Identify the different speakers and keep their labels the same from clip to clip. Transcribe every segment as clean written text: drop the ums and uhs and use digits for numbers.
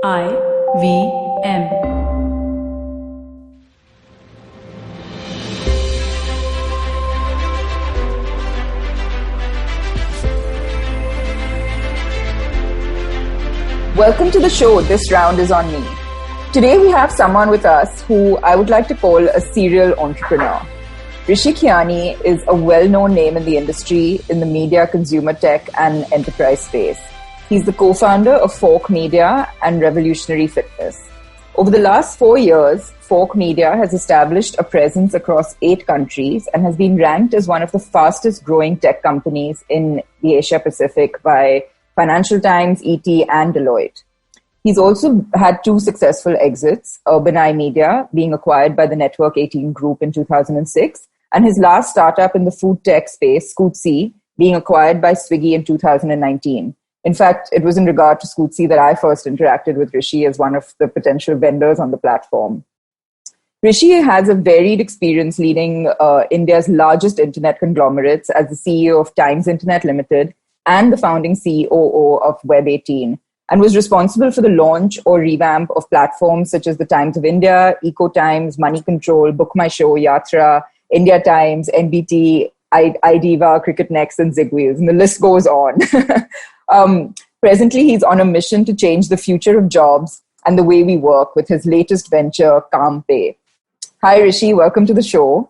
Speaker 1: IVM.
Speaker 2: Welcome to the show. This round is on me. Today we have someone with us who I would like to call a serial entrepreneur. Rishi Khiani is a well-known name in the industry in the media, consumer tech and enterprise space. He's the co-founder of Fork Media and Revolutionary Fitness. Over the last 4 years, Fork Media has established a presence across 8 countries and has been ranked as one of the fastest growing tech companies in the Asia Pacific by Financial Times, ET and Deloitte. He's also had 2 successful exits, Urban Eye Media being acquired by the Network 18 Group in 2006, and his last startup in the food tech space, Scootsy, being acquired by Swiggy in 2019. In fact, it was in regard to Scootsy that I first interacted with Rishi as one of the potential vendors on the platform. Rishi has a varied experience leading India's largest internet conglomerates as the CEO of Times Internet Limited and the founding COO of Web18, and was responsible for the launch or revamp of platforms such as the Times of India, Eco Times, Money Control, Book My Show, Yatra, India Times, NBT, iDiva, Cricket Next, and Zigwheels, and the list goes on. Presently, he's on a mission to change the future of jobs and the way we work with his latest venture, KaamPe. Hi, Rishi. Welcome to the show.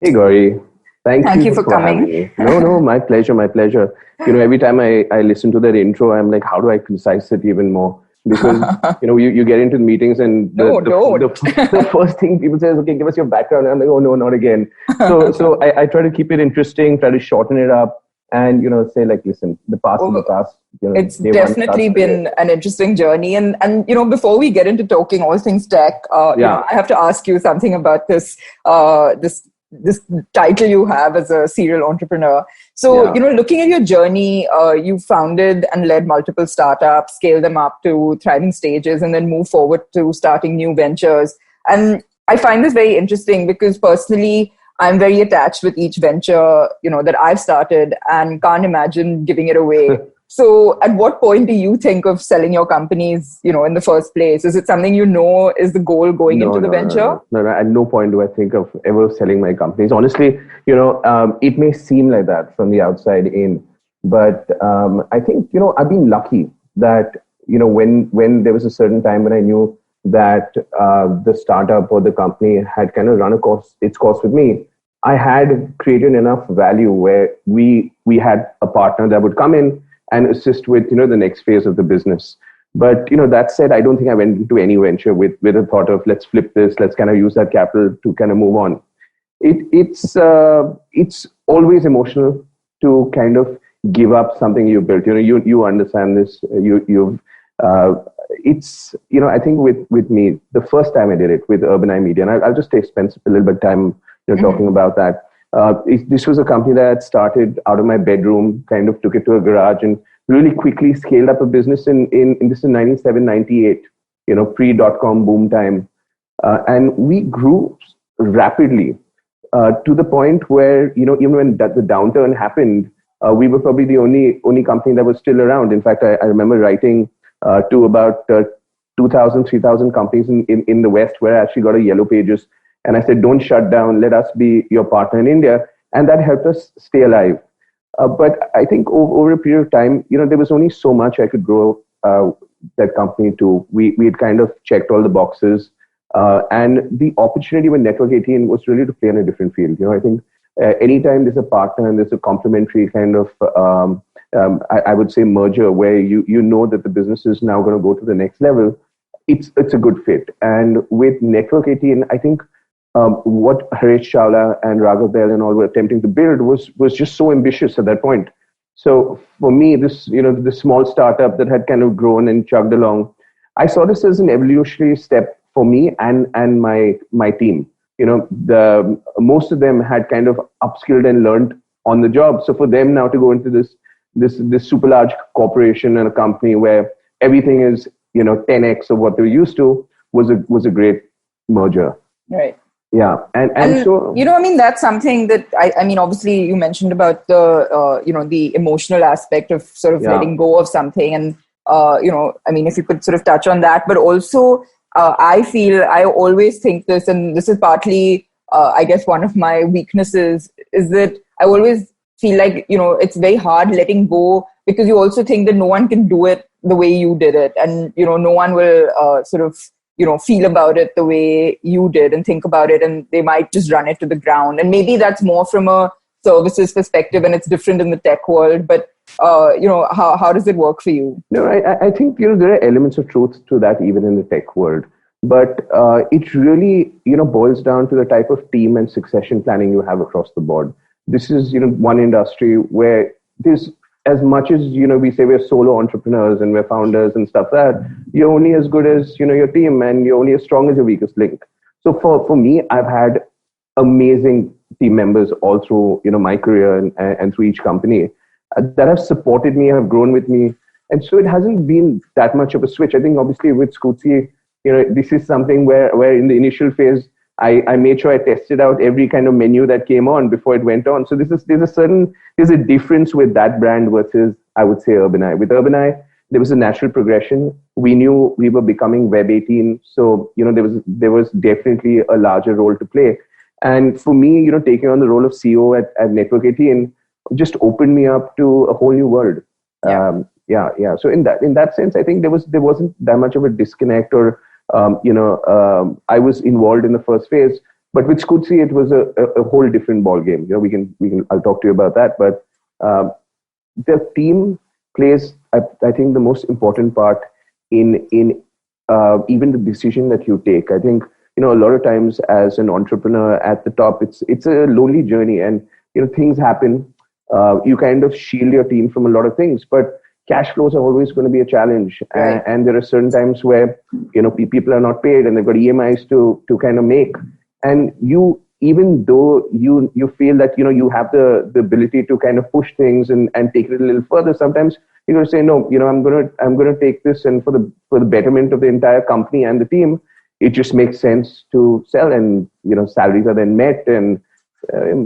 Speaker 3: Hey, Gauri.
Speaker 2: Thank you for coming.
Speaker 3: No, my pleasure, my pleasure. Every time I listen to that intro, I'm like, how do I concise it even more? Because, you get into meetings and the first thing people say is, okay, give us your background. And I'm like, oh, no, not again. So I try to keep it interesting, try to shorten it up and, say like, listen, the past is the past.
Speaker 2: It's definitely been an interesting journey. And before we get into talking all things tech, I have to ask you something about this title you have as a serial entrepreneur. So, looking at your journey, you founded and led multiple startups, scaled them up to thriving stages, and then move forward to starting new ventures. And I find this very interesting because personally, I'm very attached with each venture, that I've started and can't imagine giving it away. So at what point do you think of selling your companies, in the first place? Is it something is the goal going into the venture?
Speaker 3: No, at no point do I think of ever selling my companies. Honestly, it may seem like that from the outside in, but I think, I've been lucky that, when there was a certain time when I knew that the startup or the company had kind of run its course with me, I had created enough value where we had a partner that would come in and assist with, the next phase of the business. But, that said, I don't think I went into any venture with a thought of, let's flip this, let's kind of use that capital to kind of move on. It's always emotional to kind of give up something you built. You understand this. I think with me, the first time I did it with Urban Eye Media, and I'll just spend a little bit of time talking about that. This was a company that started out of my bedroom, kind of took it to a garage and really quickly scaled up a business in 97, 98, pre-dot-com boom time. And we grew rapidly to the point where, even when the downturn happened, we were probably the only company that was still around. In fact, I remember writing to about 2,000, 3,000 companies in the West where I actually got a yellow pages. And I said, don't shut down. Let us be your partner in India. And that helped us stay alive. But I think over a period of time, there was only so much I could grow that company to. We had kind of checked all the boxes. And the opportunity with Network 18 was really to play in a different field. I think anytime there's a partner and there's a complementary kind of, I would say, merger where you know that the business is now going to go to the next level, it's a good fit. And with Network 18, I think what Harish Chawla and Raghav Bell and all were attempting to build was just so ambitious at that point. So for me, this small startup that had kind of grown and chugged along, I saw this as an evolutionary step for me and my team. Most of them had kind of upskilled and learned on the job. So for them now to go into this super large corporation and a company where everything is 10x of what they're used to was a great merger.
Speaker 2: Right.
Speaker 3: Yeah. And so,
Speaker 2: that's something that obviously you mentioned about the, the emotional aspect of sort of letting go of something. And if you could sort of touch on that, but also I always think this, and this is partly, I guess, one of my weaknesses, is that I always feel like, it's very hard letting go, because you also think that no one can do it the way you did it. And, no one will feel about it the way you did and think about it. And they might just run it to the ground. And maybe that's more from a services perspective, and it's different in the tech world. But, how does it work for you?
Speaker 3: No, I think, there are elements of truth to that even in the tech world. But it really, boils down to the type of team and succession planning you have across the board. This is, one industry where there's, as much as, we say we're solo entrepreneurs and we're founders and stuff, that you're only as good as, your team, and you're only as strong as your weakest link. So for me, I've had amazing team members all through, my career and through each company that have supported me, have grown with me. And so it hasn't been that much of a switch. I think obviously with Scootsy, this is something where in the initial phase, I made sure I tested out every kind of menu that came on before it went on. So there's a difference with that brand versus, I would say, Urbaneye. With Urbaneye, there was a natural progression. We knew we were becoming Web18. So, there was definitely a larger role to play. And for me, taking on the role of CEO at Network 18 just opened me up to a whole new world. Yeah. So in that sense, I think there wasn't that much of a disconnect, or I was involved in the first phase, but with Scootsy, it was a whole different ball game. I'll talk to you about that. But the team plays, I think, the most important part in even the decision that you take. I think, a lot of times as an entrepreneur at the top, it's a lonely journey, and things happen. You kind of shield your team from a lot of things, but cash flows are always going to be a challenge.
Speaker 2: Right.
Speaker 3: And there are certain times where, people are not paid and they've got EMIs to kind of make. And even though you feel that, you have the ability to kind of push things and take it a little further, sometimes you're going to say, no, I'm going to take this, and for the betterment of the entire company and the team, it just makes sense to sell, and, salaries are then met, and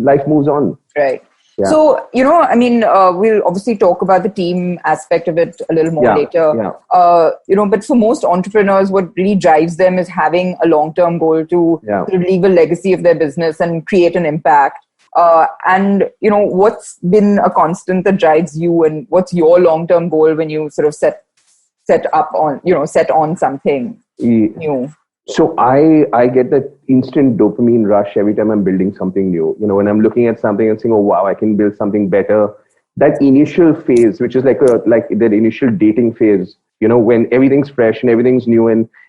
Speaker 3: life moves on.
Speaker 2: Right.
Speaker 3: Yeah.
Speaker 2: So, we'll obviously talk about the team aspect of it a little more later.
Speaker 3: Yeah.
Speaker 2: But for most entrepreneurs, what really drives them is having a long-term goal to sort of leave a legacy of their business and create an impact. And what's been a constant that drives you, and what's your long-term goal when you sort of set on something new?
Speaker 3: So I get that instant dopamine rush every time I'm building something new. When I'm looking at something and saying, oh, wow, I can build something better. That initial phase, which is like that initial dating phase, when everything's fresh and everything's new,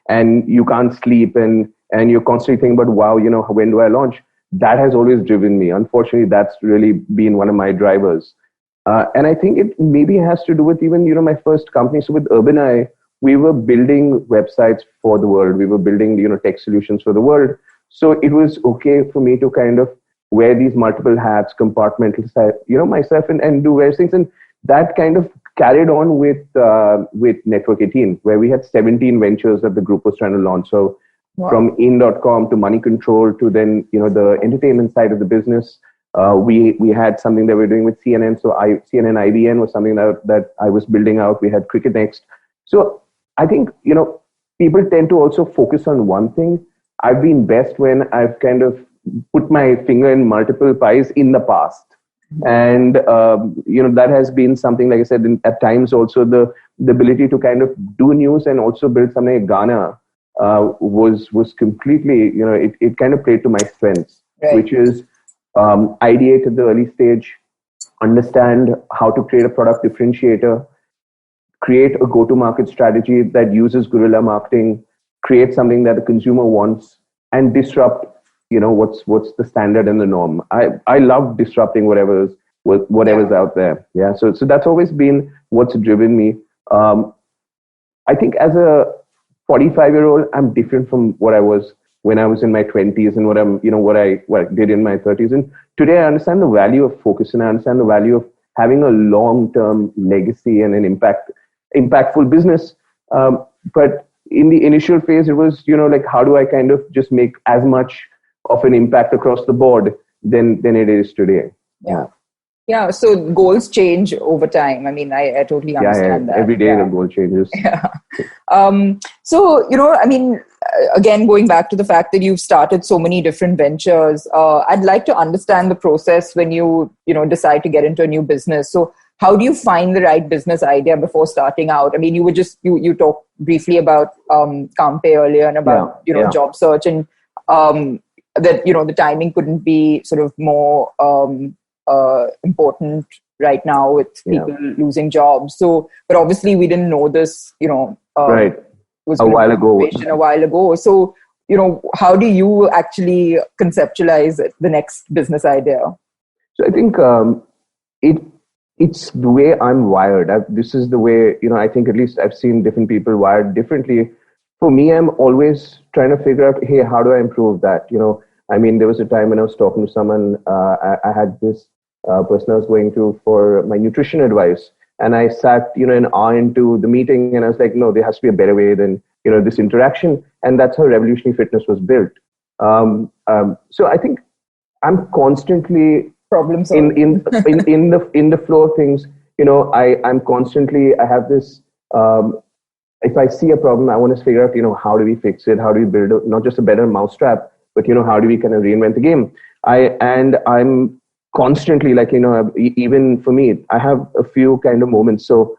Speaker 3: and you can't sleep, and you're constantly thinking about, wow, when do I launch? That has always driven me. Unfortunately, that's really been one of my drivers. And I think it maybe has to do with even, my first company. So with Urbaneye, we were building websites for the world. We were building, tech solutions for the world. So it was okay for me to kind of wear these multiple hats, compartmentalize, myself, and do various things. And that kind of carried on with Network 18, where we had 17 ventures that the group was trying to launch. So from in.com to money control to then, the entertainment side of the business. We had something that we were doing with CNN. So CNN IBN was something that I was building out. We had Cricket Next. So I think, people tend to also focus on one thing. I've been best when I've kind of put my finger in multiple pies in the past. And, that has been something, like I said, at times also the ability to kind of do news and also build something like Ghana was completely, it kind of played to my strengths, which is ideate at the early stage, understand how to create a product differentiator, create a go-to-market strategy that uses guerrilla marketing, create something that the consumer wants, and disrupt, what's the standard and the norm. I love disrupting whatever's out there. Yeah. So that's always been what's driven me. I think as a 45-year-old, I'm different from what I was when I was in my 20s and what I did in my 30s. And today I understand the value of focus, and I understand the value of having a long-term legacy and an impactful business. But in the initial phase, it was, how do I kind of just make as much of an impact across the board than it is today?
Speaker 2: Yeah. Yeah, so goals change over time. I mean, I totally understand that.
Speaker 3: Every day the goal changes.
Speaker 2: Yeah. So, I mean, again, going back to the fact that you've started so many different ventures, I'd like to understand the process when you decide to get into a new business. So how do you find the right business idea before starting out? I mean, you talked briefly about KaamPe earlier and about, job search, and that, the timing couldn't be sort of more important right now with people losing jobs. So, but obviously we didn't know this,
Speaker 3: right.
Speaker 2: Was
Speaker 3: a while
Speaker 2: ago. So, how do you actually conceptualize the next business idea?
Speaker 3: So I think it's the way I'm wired. This is the way, I think at least I've seen different people wired differently. For me, I'm always trying to figure out, hey, how do I improve that? I mean, there was a time when I was talking to someone, I had this person I was going to for my nutrition advice. And I sat, an hour into the meeting and I was like, no, there has to be a better way than, this interaction. And that's how Revolutionary Fitness was built. So I think I'm constantly in the flow of things. I'm constantly, I have this, if I see a problem, I want to figure out, how do we fix it? How do we build not just a better mousetrap, but, how do we kind of reinvent the game? I'm constantly even for me, I have a few kind of moments. So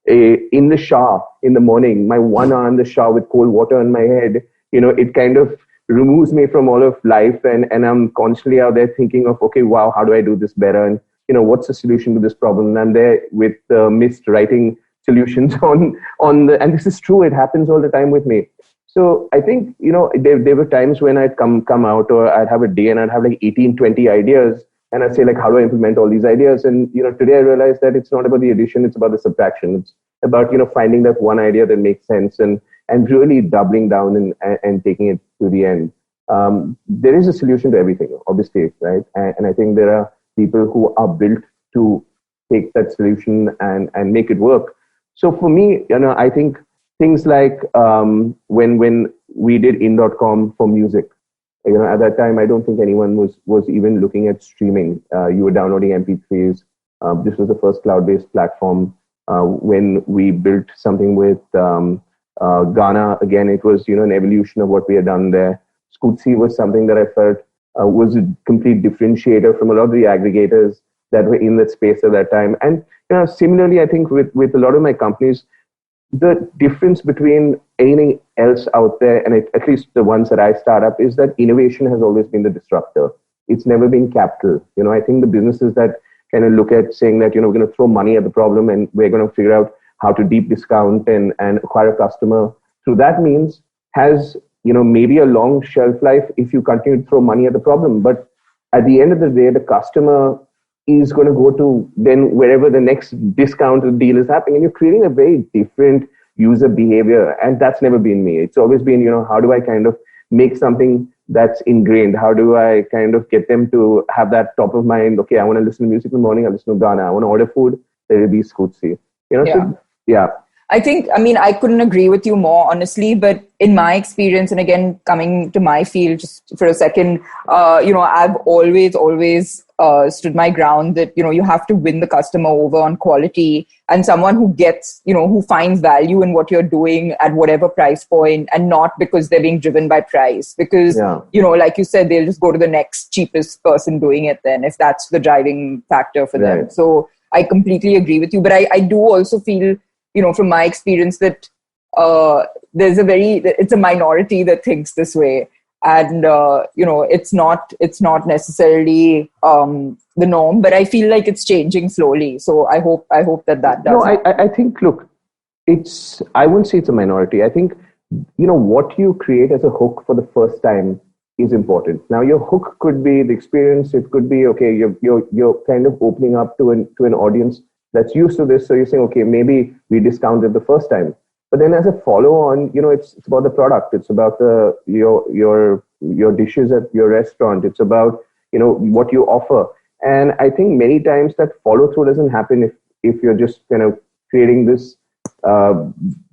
Speaker 3: in the shower in the morning, my 1 hour in the shower with cold water on my head, it kind of removes me from all of life. And I'm constantly out there thinking of, okay, wow, how do I do this better? And, what's the solution to this problem? And I'm there with mist writing solutions and this is true. It happens all the time with me. So I think, there were times when I'd come out or I'd have a day and I'd have like 18, 20 ideas. And I'd say like, how do I implement all these ideas? And, today I realized that it's not about the addition, it's about the subtraction. It's about, finding that one idea that makes sense and really doubling down and taking it to the end. There is a solution to everything, obviously, right? And I think there are people who are built to take that solution and make it work. So for me, I think things like when we did in.com for music, at that time, I don't think anyone was even looking at streaming. You were downloading MP3s. This was the first cloud-based platform. When we built something with Ghana, again, it was an evolution of what we had done there. Scootsy was something that I felt was a complete differentiator from a lot of the aggregators that were in that space at that time. And similarly, I think with a lot of my companies, the difference between anything else out there, and at least the ones that I start up, is that innovation has always been the disruptor. It's never been capital. I think the businesses that kind of look at saying that, we're going to throw money at the problem and we're going to figure out how to deep discount and acquire a customer through that means has, maybe a long shelf life if you continue to throw money at the problem. But at the end of the day, the customer is going to go to then wherever the next discount deal is happening, and you're creating a very different user behavior. And that's never been me. It's always been, how do I kind of make something that's ingrained? How do I kind of get them to have that top of mind? Okay, I want to listen to music in the morning. I listen to Ghana. I want to order food. There will be Scootsy. So, yeah.
Speaker 2: I think, I couldn't agree with you more, honestly, but in my experience, and again, coming to my field just for a second, I've always stood my ground that, you have to win the customer over on quality, and someone who gets, who finds value in what you're doing at whatever price point, and not because they're being driven by price. Because, like you said, they'll just go to the next cheapest person doing it then, if that's the driving factor for them. So I completely agree with you. But I do also feel, from my experience, that it's a minority that thinks this way. And, it's not necessarily the norm, but I feel like it's changing slowly. So I hope that does.
Speaker 3: No, I think, look, I wouldn't say it's a minority. I think, what you create as a hook for the first time is important. Now, your hook could be the experience. It could be, okay, you're kind of opening up to an audience that's used to this. So you're saying, okay, maybe we discounted the first time. But then as a follow-on, it's about the product. It's about your dishes at your restaurant. It's about, what you offer. And I think many times that follow-through doesn't happen if you're just kind of creating this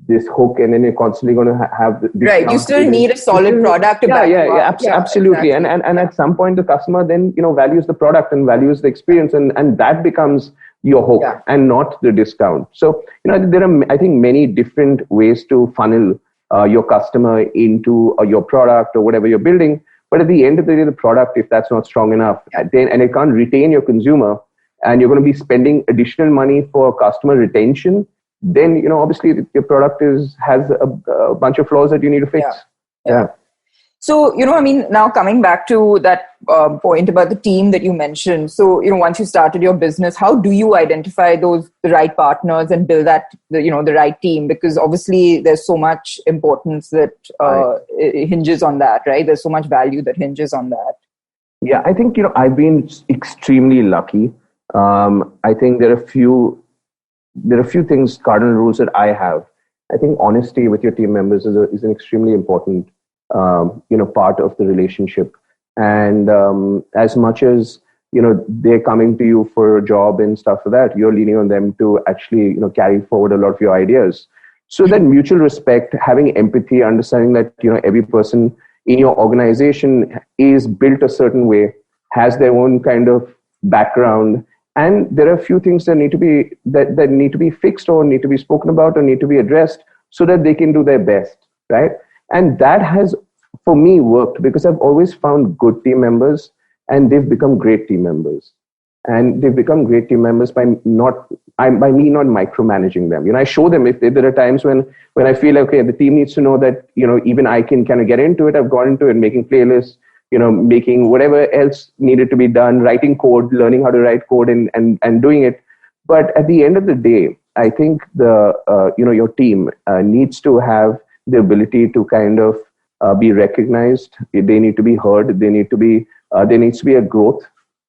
Speaker 3: this hook, and then you're constantly going to have the
Speaker 2: right. You still need a solid product to back you up.
Speaker 3: Absolutely.
Speaker 2: Exactly.
Speaker 3: And at some point, the customer then, values the product and values the experience, and that becomes your hook and not the discount. So, there are, I think, many different ways to funnel your customer into your product or whatever you're building. But at the end of the day, the product, if that's not strong enough, then, and it can't retain your consumer, and you're going to be spending additional money for customer retention, then, obviously your product has a bunch of flaws that you need to fix. Yeah.
Speaker 2: So, now coming back to that point about the team that you mentioned. So, once you started your business, how do you identify the right partners and build the right team? Because obviously there's so much importance that it hinges on that, right? There's so much value that hinges on that.
Speaker 3: Yeah, I think, I've been extremely lucky. I think there are a few things, cardinal rules that I have. I think honesty with your team members is an extremely important, part of the relationship. And as much as, they're coming to you for a job and stuff like that, you're leaning on them to actually, carry forward a lot of your ideas. So that mutual respect, having empathy, understanding that, every person in your organization is built a certain way, has their own kind of background. And there are a few things that need to be that need to be fixed or need to be spoken about or need to be addressed so that they can do their best, right? And that has, for me, worked because I've always found good team members and they've become great team members. And they've become great team members by me not micromanaging them. I show them if there are times when I feel, okay, the team needs to know that, even I can kind of get into it. I've gone into it, making playlists, making whatever else needed to be done, writing code, learning how to write code and doing it. But at the end of the day, I think your team needs to have the ability to kind of be recognized. They need to be heard. There needs to be a growth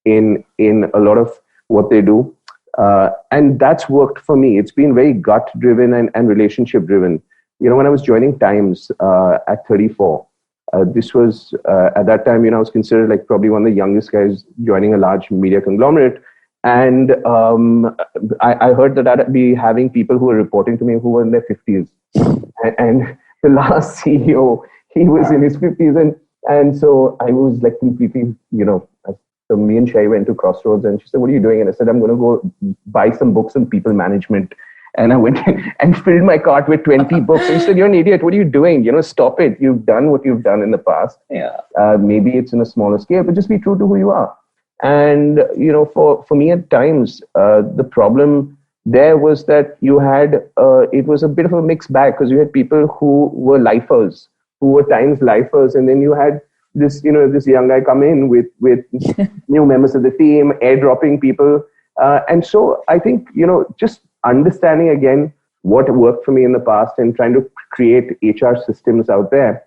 Speaker 3: in a lot of what they do. And that's worked for me. It's been very gut driven and relationship driven. When I was joining Times at 34, this was at that time, I was considered like probably one of the youngest guys joining a large media conglomerate. And I heard that I'd be having people who were reporting to me who were in their 50s. And the last CEO, he was in his 50s. And so I was like completely, so me and Shay went to Crossroads and she said, "What are you doing?" And I said, "I'm going to go buy some books on people management." And I went and filled my cart with 20 books. And she said, "You're an idiot. What are you doing? Stop it. You've done what you've done in the past.
Speaker 2: Yeah.
Speaker 3: Maybe it's in a smaller scale, but just be true to who you are." And, for me at Times, the problem there was that you had, it was a bit of a mixed bag because you had people who were lifers, who were Times lifers. And then you had this young guy come in with new members of the team, airdropping people. And so I think, just understanding again what worked for me in the past and trying to create HR systems out there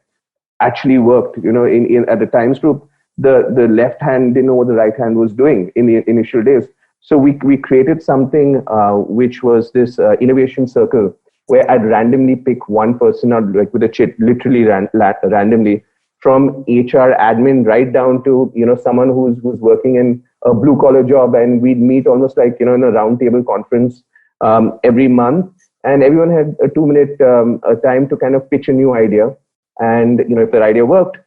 Speaker 3: actually worked. At the Times Group, the left hand didn't know what the right hand was doing in the initial days. So we created something which was this innovation circle where I'd randomly pick one person out, like with a chit, literally randomly, from HR admin right down to someone who's working in a blue collar job, and we'd meet almost like in a round table conference every month, and everyone had a 2-minute time to kind of pitch a new idea, and if that idea worked,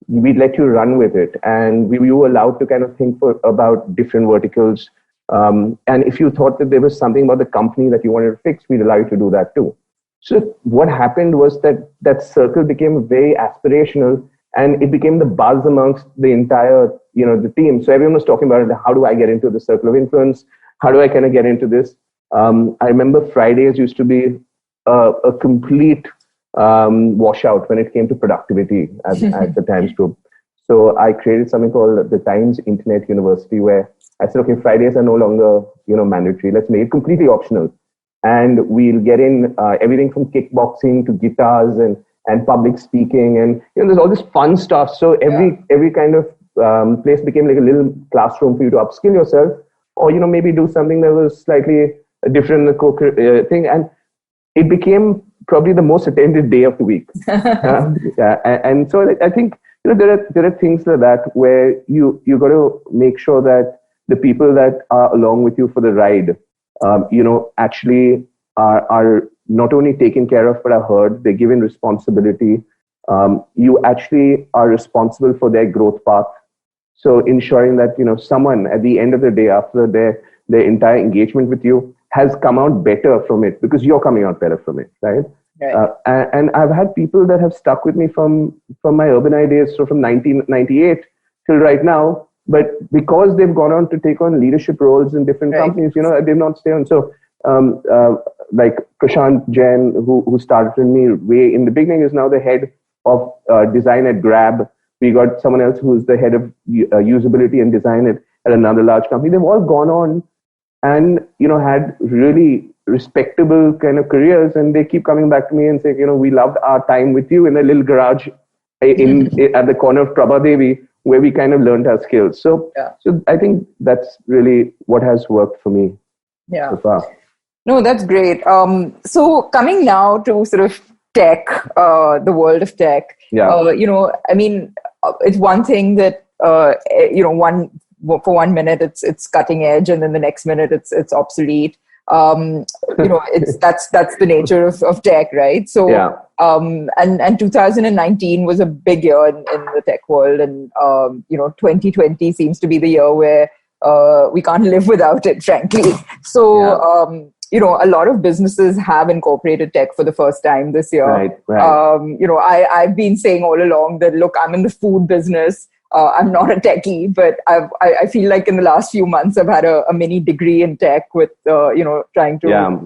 Speaker 3: we'd let you run with it, and you were allowed to kind of think about different verticals, and if you thought that there was something about the company that you wanted to fix, we'd allow you to do that too. So what happened was that circle became very aspirational. And it became the buzz amongst the entire, the team. So everyone was talking about it. How do I get into the circle of influence? How do I kind of get into this? I remember Fridays used to be a complete washout when it came to productivity at the Times Group. So I created something called the Times Internet University, where I said, okay, Fridays are no longer, mandatory. Let's make it completely optional. And we'll get in everything from kickboxing to guitars and public speaking, and there's all this fun stuff. So every kind of place became like a little classroom for you to upskill yourself, or maybe do something that was slightly different in the thing. And it became probably the most attended day of the week. And so I think there are things like that where you got to make sure that the people that are along with you for the ride, actually are not only taken care of, but are heard. They're given responsibility. You actually are responsible for their growth path. So ensuring that, someone at the end of the day, after their entire engagement with you, has come out better from it because you're coming out better from it, right?
Speaker 2: Right.
Speaker 3: And I've had people that have stuck with me from my Urbanite days, so from 1998 till right now. But because they've gone on to take on leadership roles in different companies, they've not stayed on. So like Prashant Jain, who started with me way in the beginning, is now the head of design at Grab. We got someone else who's the head of usability and design at another large company. They've all gone on and, had really respectable kind of careers. And they keep coming back to me and say, we loved our time with you in a little garage at the corner of Prabhadevi, where we kind of learned our skills. So I think that's really what has worked for me so far.
Speaker 2: No, that's great. So coming now to sort of tech, the world of tech, it's one thing that, for 1 minute it's cutting edge, and then the next minute it's obsolete. That's the nature of tech, right? So, and 2019 was a big year in the tech world, and 2020 seems to be the year where we can't live without it, frankly. So, a lot of businesses have incorporated tech for the first time this year.
Speaker 3: Right.
Speaker 2: I've been saying all along that, look, I'm in the food business. I'm not a techie, but I feel like in the last few months I've had a mini degree in tech with trying to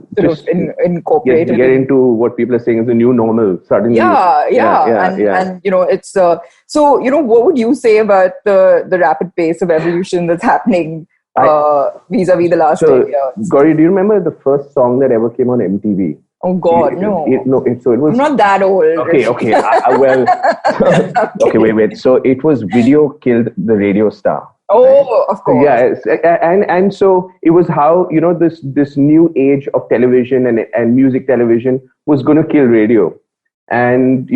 Speaker 2: incorporate
Speaker 3: get into what people are saying is the new normal suddenly.
Speaker 2: And it's so what would you say about the rapid pace of evolution that's happening vis-a-vis the last 10 years?
Speaker 3: Gauri, do you remember the first song that ever came on MTV?
Speaker 2: Oh God, no.
Speaker 3: It was.
Speaker 2: I'm not that old.
Speaker 3: Okay. Wait. So it was "Video Killed the Radio Star."
Speaker 2: Oh, right? Of course.
Speaker 3: Yeah, and so it was how this new age of television and music television was going to kill radio, and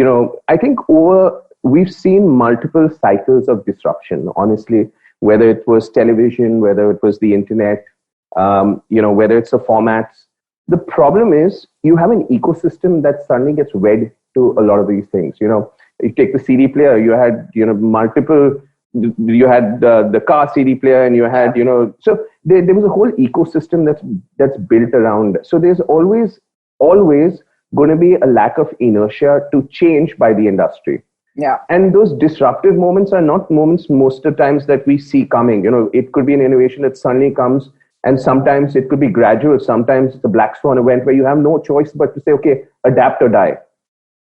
Speaker 3: I think we've seen multiple cycles of disruption. Honestly, whether it was television, whether it was the internet, whether it's the formats. The problem is you have an ecosystem that suddenly gets wed to a lot of these things. You take the CD player, you had, multiple, you had the car CD player, and you had, so there was a whole ecosystem that's built around. So there's always going to be a lack of inertia to change by the industry.
Speaker 2: Yeah. And
Speaker 3: those disruptive moments are not moments most of the times that we see coming. It could be an innovation that suddenly comes. And sometimes it could be gradual. Sometimes it's a black swan event where you have no choice but to say, okay, adapt or die,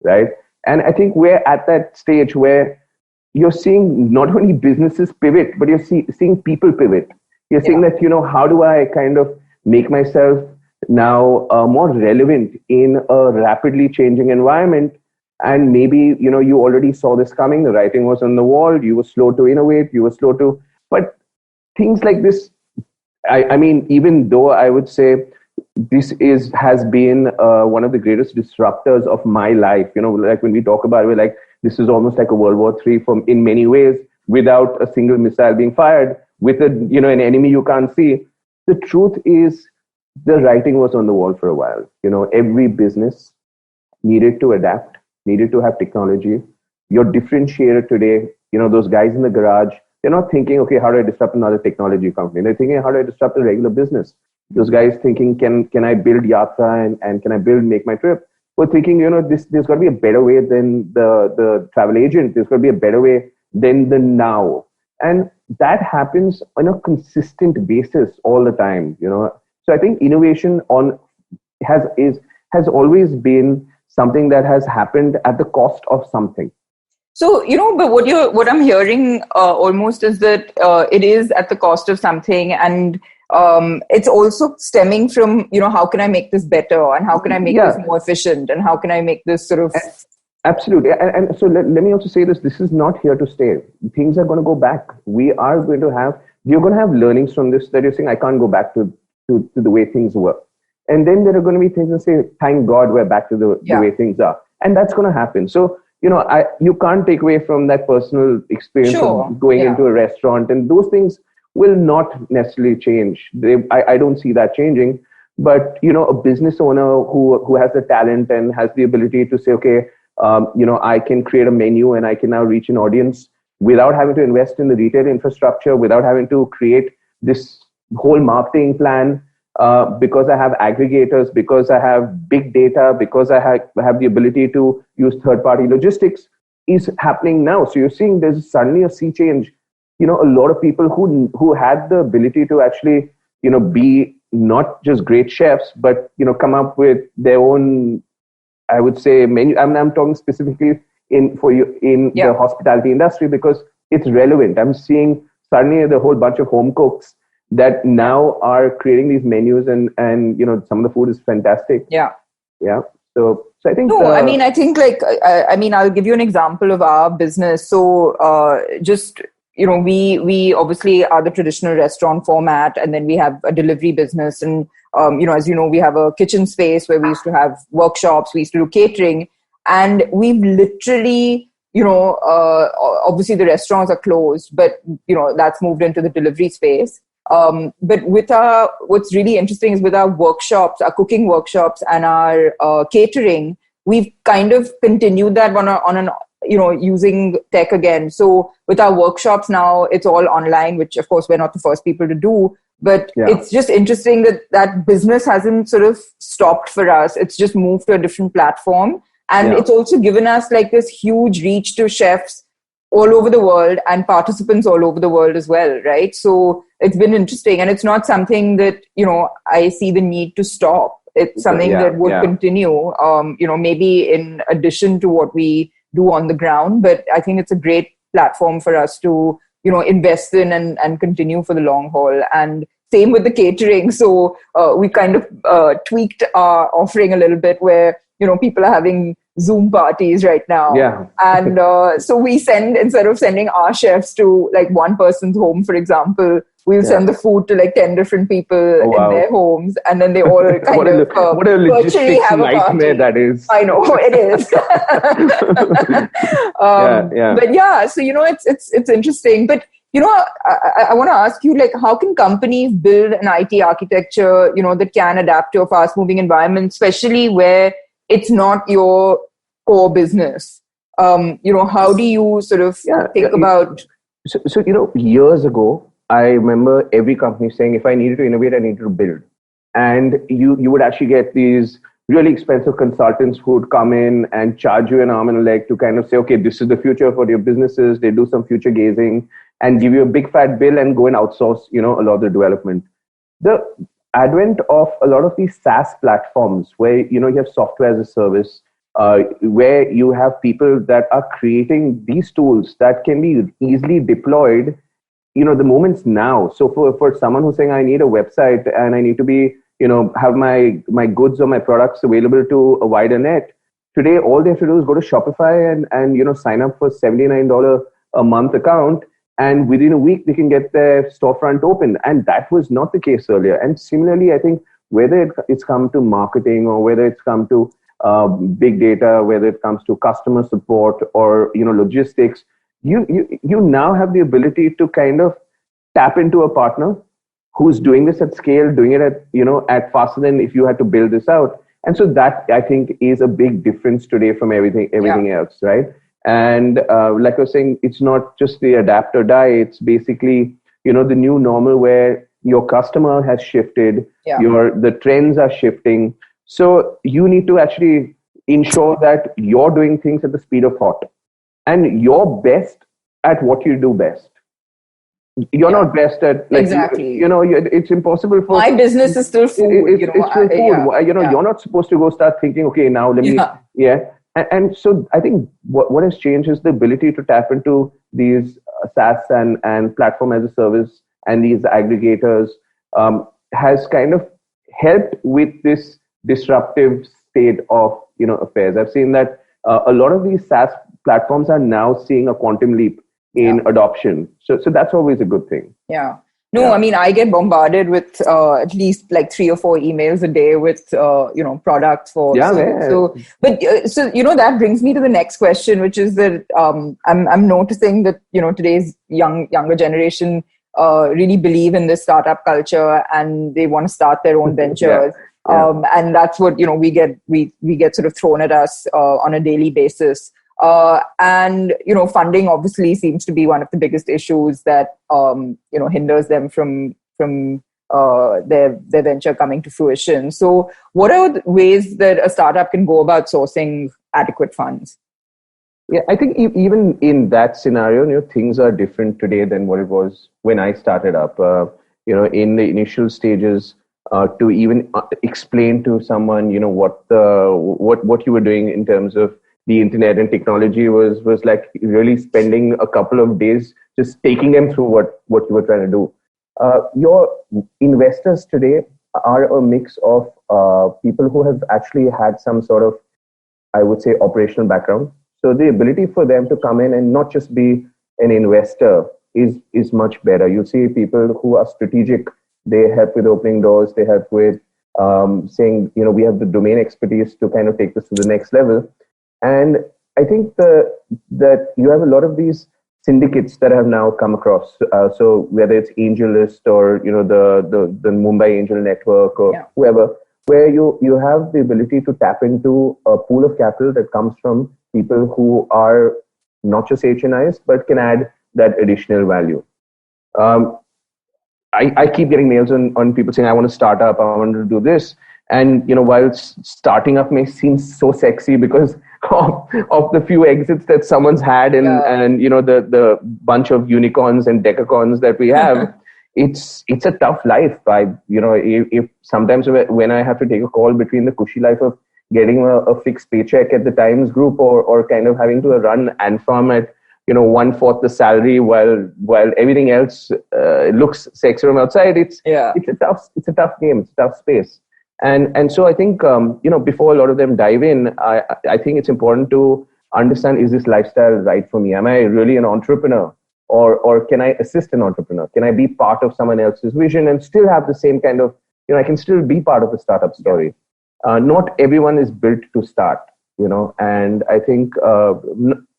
Speaker 3: right? And I think we're at that stage where you're seeing not only businesses pivot, but you're seeing people pivot. You're seeing that, how do I kind of make myself now more relevant in a rapidly changing environment? And maybe, you already saw this coming. The writing was on the wall. You were slow to innovate. But things like this, I mean, even though I would say this has been one of the greatest disruptors of my life, like when we talk about it, we're like, this is almost like a World War III in many ways, without a single missile being fired, with an enemy you can't see. The truth is, the writing was on the wall for a while. Every business needed to adapt, needed to have technology. Your differentiator today, those guys in the garage, they're not thinking, okay, how do I disrupt another technology company? They're thinking, how do I disrupt a regular business? Those guys thinking, can I build Yatra and can I make my trip? We're thinking, there's got to be a better way than the travel agent. There's got to be a better way than the now. And that happens on a consistent basis all the time, So I think innovation has always been something that has happened at the cost of something.
Speaker 2: So, but what I'm hearing almost is that it is at the cost of something, and it's also stemming from, how can I make this better, and how can I make this more efficient, and how can I make this sort of...
Speaker 3: Absolutely. And so let me also say this is not here to stay. Things are going to go back. You're going to have learnings from this that you're saying, I can't go back to the way things were. And then there are going to be things that say, thank God we're back to the way things are. And that's going to happen. So, you can't take away from that personal experience of going into a restaurant, and those things will not necessarily change. I don't see that changing. But, a business owner who has the talent and has the ability to say, okay, I can create a menu and I can now reach an audience without having to invest in the retail infrastructure, without having to create this whole marketing plan, because I have aggregators, because I have big data, because I have the ability to use third-party logistics, is happening now. So you're seeing there's suddenly a sea change. A lot of people who had the ability to actually, be not just great chefs, but, come up with their own, I would say, menu. I'm talking specifically in the hospitality industry because it's relevant. I'm seeing suddenly the whole bunch of home cooks that now are creating these menus, and some of the food is fantastic.
Speaker 2: Yeah.
Speaker 3: So I think
Speaker 2: I think I'll give you an example of our business. So we obviously are the traditional restaurant format, and then we have a delivery business, and as you know, we have a kitchen space where we used to have workshops, we used to do catering, and we've literally, obviously the restaurants are closed, but that's moved into the delivery space. But what's really interesting is with our workshops, our cooking workshops and our catering, we've kind of continued that on an using tech again. So with our workshops now, it's all online, which of course we're not the first people to do. But it's just interesting that business hasn't sort of stopped for us. It's just moved to a different platform. And it's also given us like this huge reach to chefs all over the world and participants all over the world as well, right? So it's been interesting. And it's not something that, I see the need to stop. It's something that would continue, maybe in addition to what we do on the ground. But I think it's a great platform for us to, invest in and continue for the long haul. And same with the catering. So we kind of tweaked our offering a little bit where, people are having Zoom parties right now.
Speaker 3: Yeah.
Speaker 2: And so we instead of sending our chefs to like one person's home, for example, we'll send the food to like 10 different people in their homes. And then they all kind
Speaker 3: what a
Speaker 2: virtually
Speaker 3: logistics
Speaker 2: have a
Speaker 3: nightmare
Speaker 2: party.
Speaker 3: that is.
Speaker 2: I know, it is. But so, it's interesting. But, I want to ask you, like, how can companies build an IT architecture, that can adapt to a fast moving environment, especially where it's not your core business? How do you sort of think about...
Speaker 3: So, years ago, I remember every company saying, if I needed to innovate, I needed to build. And you would actually get these really expensive consultants who would come in and charge you an arm and a leg to kind of say, okay, this is the future for your businesses. They do some future gazing and give you a big fat bill and go and outsource, a lot of the development. The advent of a lot of these SaaS platforms where, you have software as a service, where you have people that are creating these tools that can be easily deployed, the moment's now. So for someone who's saying, I need a website and I need to be, have my goods or my products available to a wider net. Today, all they have to do is go to Shopify and sign up for $79 a month account. And within a week, they can get their storefront open. And that was not the case earlier. And similarly, I think whether it's come to marketing or whether it's come to big data, whether it comes to customer support or, logistics, you now have the ability to kind of tap into a partner who's doing this at scale, doing it at faster than if you had to build this out. And so that, I think, is a big difference today from everything else, right? And like I was saying, it's not just the adapt or die. It's basically, the new normal where your customer has shifted, the trends are shifting. So you need to actually ensure that you're doing things at the speed of thought and you're best at what you do best. You're not best at
Speaker 2: exactly.
Speaker 3: It's impossible for
Speaker 2: my business is still food.
Speaker 3: It's still food. You're not supposed to go start thinking, okay, now let me And so I think what has changed is the ability to tap into these SaaS and platform as a service and these aggregators has kind of helped with this disruptive state of affairs. I've seen that a lot of these SaaS platforms are now seeing a quantum leap in adoption. So that's always a good thing.
Speaker 2: Yeah. No, I mean, I get bombarded with at least like 3 or 4 emails a day with, products for. So that brings me to the next question, which is that I'm noticing that, today's younger generation really believe in this startup culture and they want to start their own ventures. And that's what, we get sort of thrown at us on a daily basis. And funding obviously seems to be one of the biggest issues that hinders them from their venture coming to fruition. So what are the ways that a startup can go about sourcing adequate funds?
Speaker 3: Yeah, I think even in that scenario, things are different today than what it was when I started up. In the initial stages, to even explain to someone, what you were doing in terms of the internet and technology was like really spending a couple of days just taking them through what you were trying to do. Your investors today are a mix of people who have actually had some sort of, I would say, operational background. So the ability for them to come in and not just be an investor is much better. You see people who are strategic. They help with opening doors. They help with saying, we have the domain expertise to kind of take this to the next level. And I think that you have a lot of these syndicates that have now come across. So whether it's AngelList or the Mumbai Angel Network or whoever, where you have the ability to tap into a pool of capital that comes from people who are not just HNIs, but can add that additional value. I keep getting mails on people saying, I want to start up, I want to do this. And, while starting up may seem so sexy because of the few exits that someone's had and the bunch of unicorns and decacons that we have, it's a tough life. If sometimes when I have to take a call between the cushy life of getting a fixed paycheck at the Times Group or kind of having to run Anfarm at 1/4 the salary while everything else looks sexy from outside, it's a tough game, it's a tough space. And so I think before a lot of them dive in, I think it's important to understand, is this lifestyle right for me? Am I really an entrepreneur? Or can I assist an entrepreneur? Can I be part of someone else's vision and still have the same kind of, I can still be part of a startup story. Not everyone is built to start, and I think,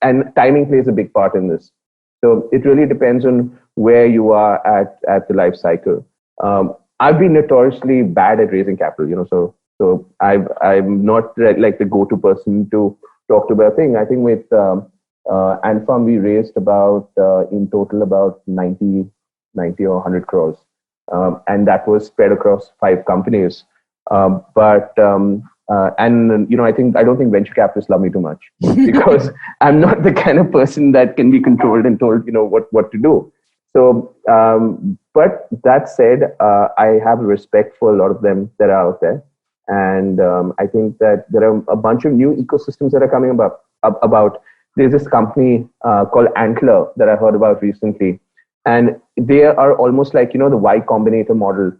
Speaker 3: and timing plays a big part in this. So it really depends on where you are at the life cycle. I've been notoriously bad at raising capital, so I'm not like the go-to person to talk to about a thing. I think with Anfarm, we raised about, in total, about 90 or 100 crores. And that was spread across 5 companies. I don't think venture capitalists love me too much because I'm not the kind of person that can be controlled and told, what to do. So, but that said, I have respect for a lot of them that are out there. And I think that there are a bunch of new ecosystems that are coming about. There's this company called Antler that I heard about recently. And they are almost like, the Y Combinator model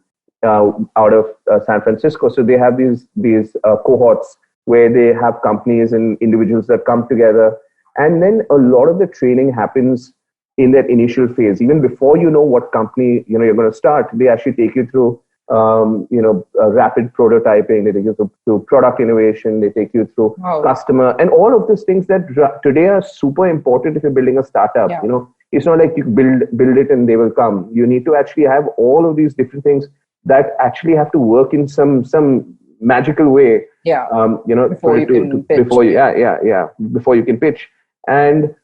Speaker 3: out of San Francisco. So they have these cohorts where they have companies and individuals that come together. And then a lot of the training happens in that initial phase. Even before you know what company you're going to start, they actually take you through rapid prototyping. They take you through product innovation. They take you through customer and all of these things that today are super important if you're building a startup. Yeah. It's not like you build it and they will come. You need to actually have all of these different things that actually have to work in some magical way. Yeah. Before you can pitch. Before you can pitch. And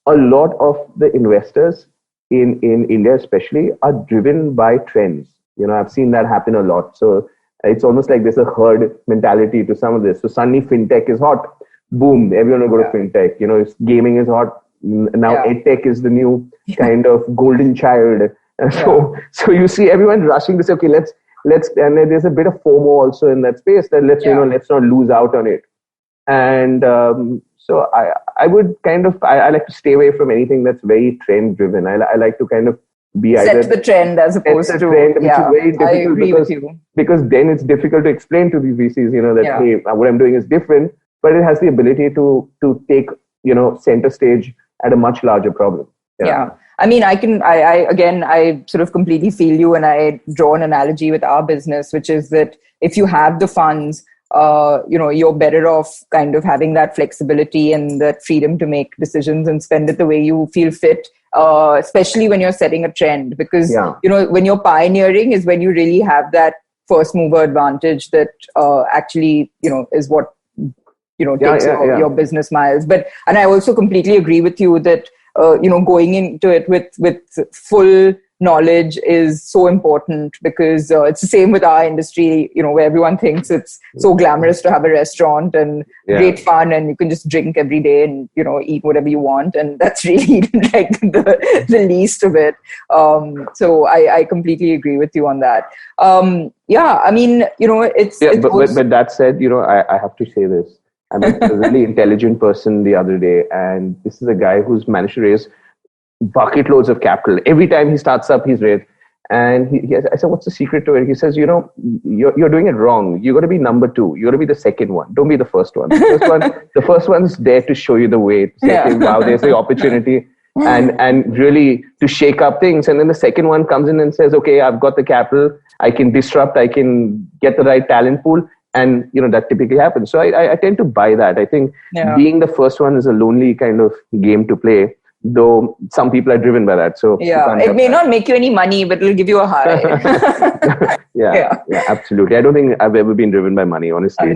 Speaker 3: a lot of the investors in India especially are driven by trends. I've seen that happen a lot. So it's almost like there's a herd mentality to some of this. So suddenly fintech is hot. Boom, everyone will go to fintech. Gaming is hot. Now edtech is the new kind of golden child. And so you see everyone rushing to say, okay, let's, and there's a bit of FOMO also in that space that let's not lose out on it. And so I would I like to stay away from anything that's very trend driven. I like to kind of be
Speaker 2: set the trend as opposed to
Speaker 3: trend, which is very difficult. I agree with you. Because then it's difficult to explain to these VCs, that hey, what I'm doing is different, but it has the ability to take center stage at a much larger problem.
Speaker 2: Yeah. I mean, I sort of completely feel you, and I draw an analogy with our business, which is that if you have the funds, you're better off kind of having that flexibility and that freedom to make decisions and spend it the way you feel fit, especially when you're setting a trend, because,
Speaker 3: Yeah.
Speaker 2: when you're pioneering is when you really have that first mover advantage that actually, is what, takes your business miles. And I also completely agree with you that, going into it with full knowledge is so important, because it's the same with our industry, where everyone thinks it's so glamorous to have a restaurant and great fun, and you can just drink every day and, eat whatever you want. And that's really like the least of it. So I completely agree with you on that. I mean,
Speaker 3: but that said, I have to say this. I met a really intelligent person the other day, and this is a guy who's managed to raise bucket loads of capital. Every time he starts up, he's raised. And I said, what's the secret to it? He says, you're doing it wrong. You got to be number 2. You got to be the second one. Don't be the first one. The first one's there to show you the way. To say, wow, there's the opportunity. And really to shake up things. And then the second one comes in and says, okay, I've got the capital. I can disrupt. I can get the right talent pool. And, that typically happens. So I tend to buy that. I think being the first one is a lonely kind of game to play, though some people are driven by that. So
Speaker 2: it may not make you any money, but it'll give you a high.
Speaker 3: yeah, absolutely. I don't think I've ever been driven by money, honestly.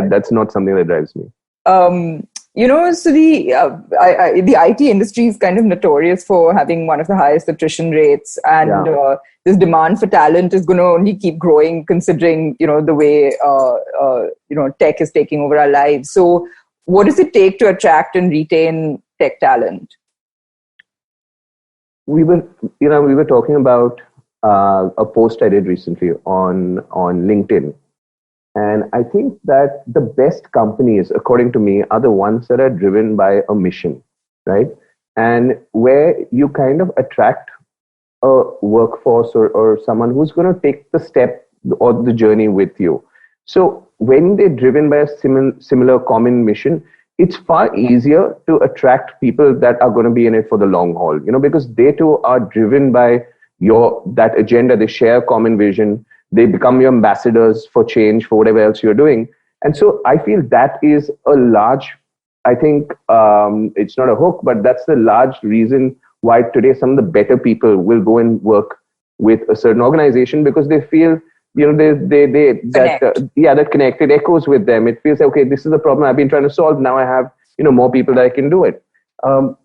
Speaker 3: That's not something that drives me.
Speaker 2: So the IT industry is kind of notorious for having one of the highest attrition rates, and this demand for talent is going to only keep growing, considering the way tech is taking over our lives. So, what does it take to attract and retain tech talent?
Speaker 3: We were talking about a post I did recently on LinkedIn. And I think that the best companies, according to me, are the ones that are driven by a mission, right? And where you kind of attract a workforce or someone who's going to take the step or the journey with you. So when they're driven by a similar common mission, it's far easier to attract people that are going to be in it for the long haul, because they too are driven by that agenda. They share a common vision. They become your ambassadors for change, for whatever else you're doing. And so I feel that is a large, I think it's not a hook, but that's the large reason why today some of the better people will go and work with a certain organization, because they feel, that connect, it echoes with them. It feels like, okay, this is the problem I've been trying to solve. Now I have, more people that I can do it. And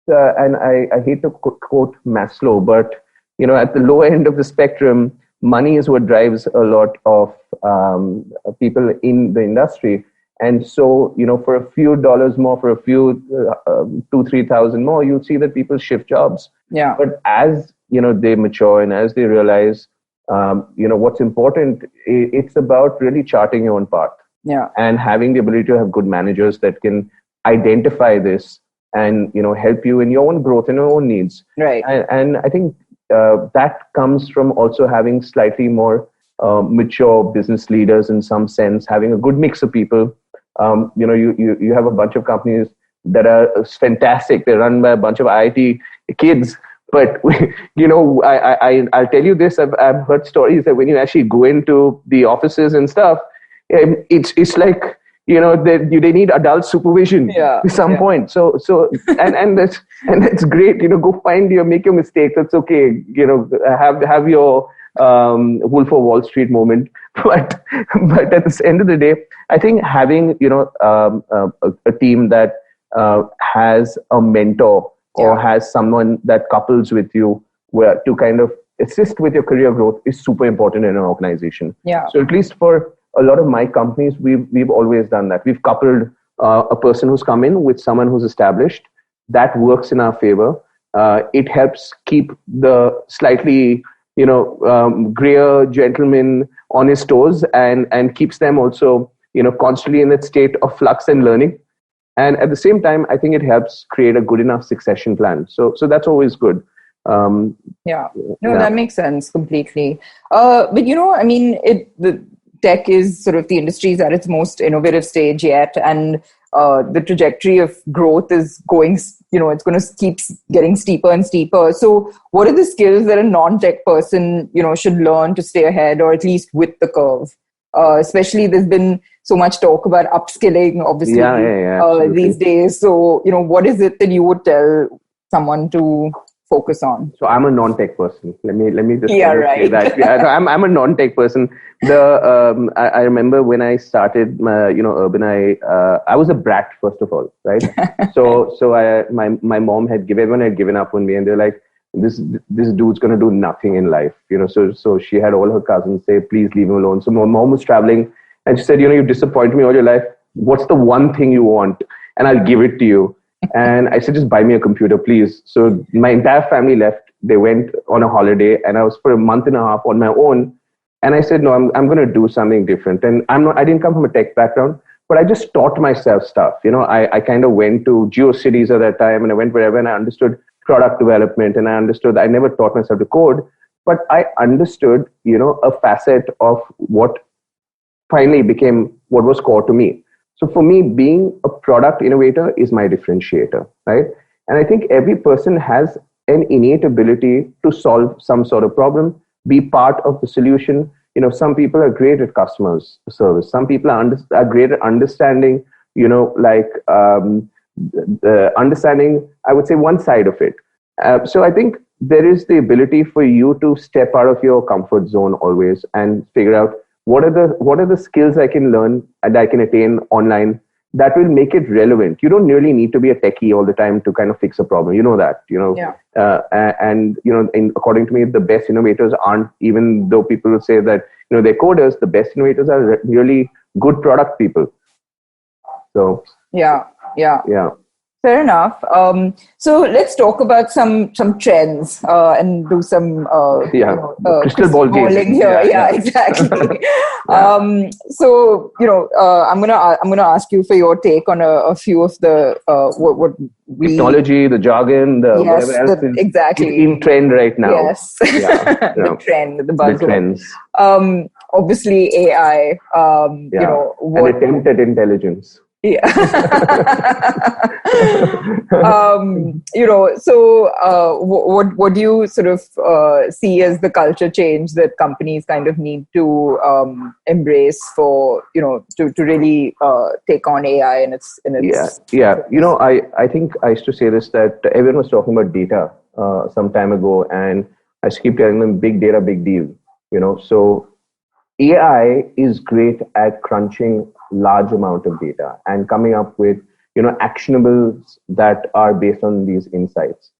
Speaker 3: I hate to quote Maslow, but at the lower end of the spectrum, money is what drives a lot of people in the industry. And so, for a few dollars more, for a few, 2,000-3,000 more, you'll see that people shift jobs.
Speaker 2: Yeah.
Speaker 3: But as, they mature and as they realize, what's important, it's about really charting your own path.
Speaker 2: Yeah.
Speaker 3: And having the ability to have good managers that can identify this and, help you in your own growth and your own needs.
Speaker 2: Right.
Speaker 3: And I think that comes from also having slightly more mature business leaders in some sense, having a good mix of people. You have a bunch of companies that are fantastic. They're run by a bunch of IIT kids. But, I'll tell you this. I've heard stories that when you actually go into the offices and stuff, it's like, they need adult supervision at some point. So and that's great. Go make your mistakes. That's okay. Have your Wolf of Wall Street moment. But at the end of the day, I think having a team that has a mentor or has someone that couples with you where to kind of assist with your career growth is super important in an organization.
Speaker 2: Yeah.
Speaker 3: So at least for a lot of my companies, we've always done that. We've coupled a person who's come in with someone who's established. That works in our favor. It helps keep the slightly, grayer gentleman on his toes and keeps them also, constantly in that state of flux and learning. And at the same time, I think it helps create a good enough succession plan. So that's always good.
Speaker 2: That makes sense completely. But the tech is sort of the industry is at its most innovative stage yet, and the trajectory of growth is going. It's going to keep getting steeper and steeper. So, what are the skills that a non-tech person should learn to stay ahead, or at least with the curve? Especially, there's been so much talk about upskilling, obviously, these days. So, what is it that you would tell someone to focus on?
Speaker 3: So I'm a non-tech person. Let me just
Speaker 2: say
Speaker 3: that. Yeah, so I'm a non-tech person. I remember when I started my, Urban, I was a brat, first of all, right? so my mom everyone had given up on me, and they're like, this dude's gonna do nothing in life, So she had all her cousins say, please leave him alone. So my mom was traveling, and she said, you disappoint me all your life. What's the one thing you want? And I'll give it to you. And I said, just buy me a computer, please. So my entire family left. They went on a holiday, and I was for a month and a half on my own. And I said, no, I'm going to do something different. And I didn't come from a tech background, but I just taught myself stuff. I kind of went to GeoCities at that time, and I went wherever, and I understood product development, and I never taught myself to code, but I understood, a facet of what finally became what was core to me. So for me, being a product innovator is my differentiator, right? And I think every person has an innate ability to solve some sort of problem, be part of the solution. Some people are great at customer service. Some people are great at understanding, understanding, I would say, one side of it. So I think there is the ability for you to step out of your comfort zone always and figure out what are the skills I can learn and I can attain online that will make it relevant. You don't really need to be a techie all the time to kind of fix a problem. You know that, according to me, the best innovators aren't, even though people will say that, they're coders, the best innovators are really good product people. So,
Speaker 2: yeah. Fair enough. So let's talk about some trends and do some
Speaker 3: crystal ball
Speaker 2: balling here. Yeah, exactly. So I'm gonna ask you for your take on a few of the what
Speaker 3: technology, the jargon, whatever else is
Speaker 2: exactly
Speaker 3: in trend right now.
Speaker 2: Yes, the trend, the buzzword.
Speaker 3: The trends.
Speaker 2: Obviously AI.
Speaker 3: An attempt at intelligence.
Speaker 2: Yeah. What do you sort of see as the culture change that companies kind of need to embrace for, to really take on AI in its
Speaker 3: I think I used to say this, that everyone was talking about data some time ago, and I just keep telling them big data, big deal, so AI is great at crunching large amount of data and coming up with, actionables that are based on these insights.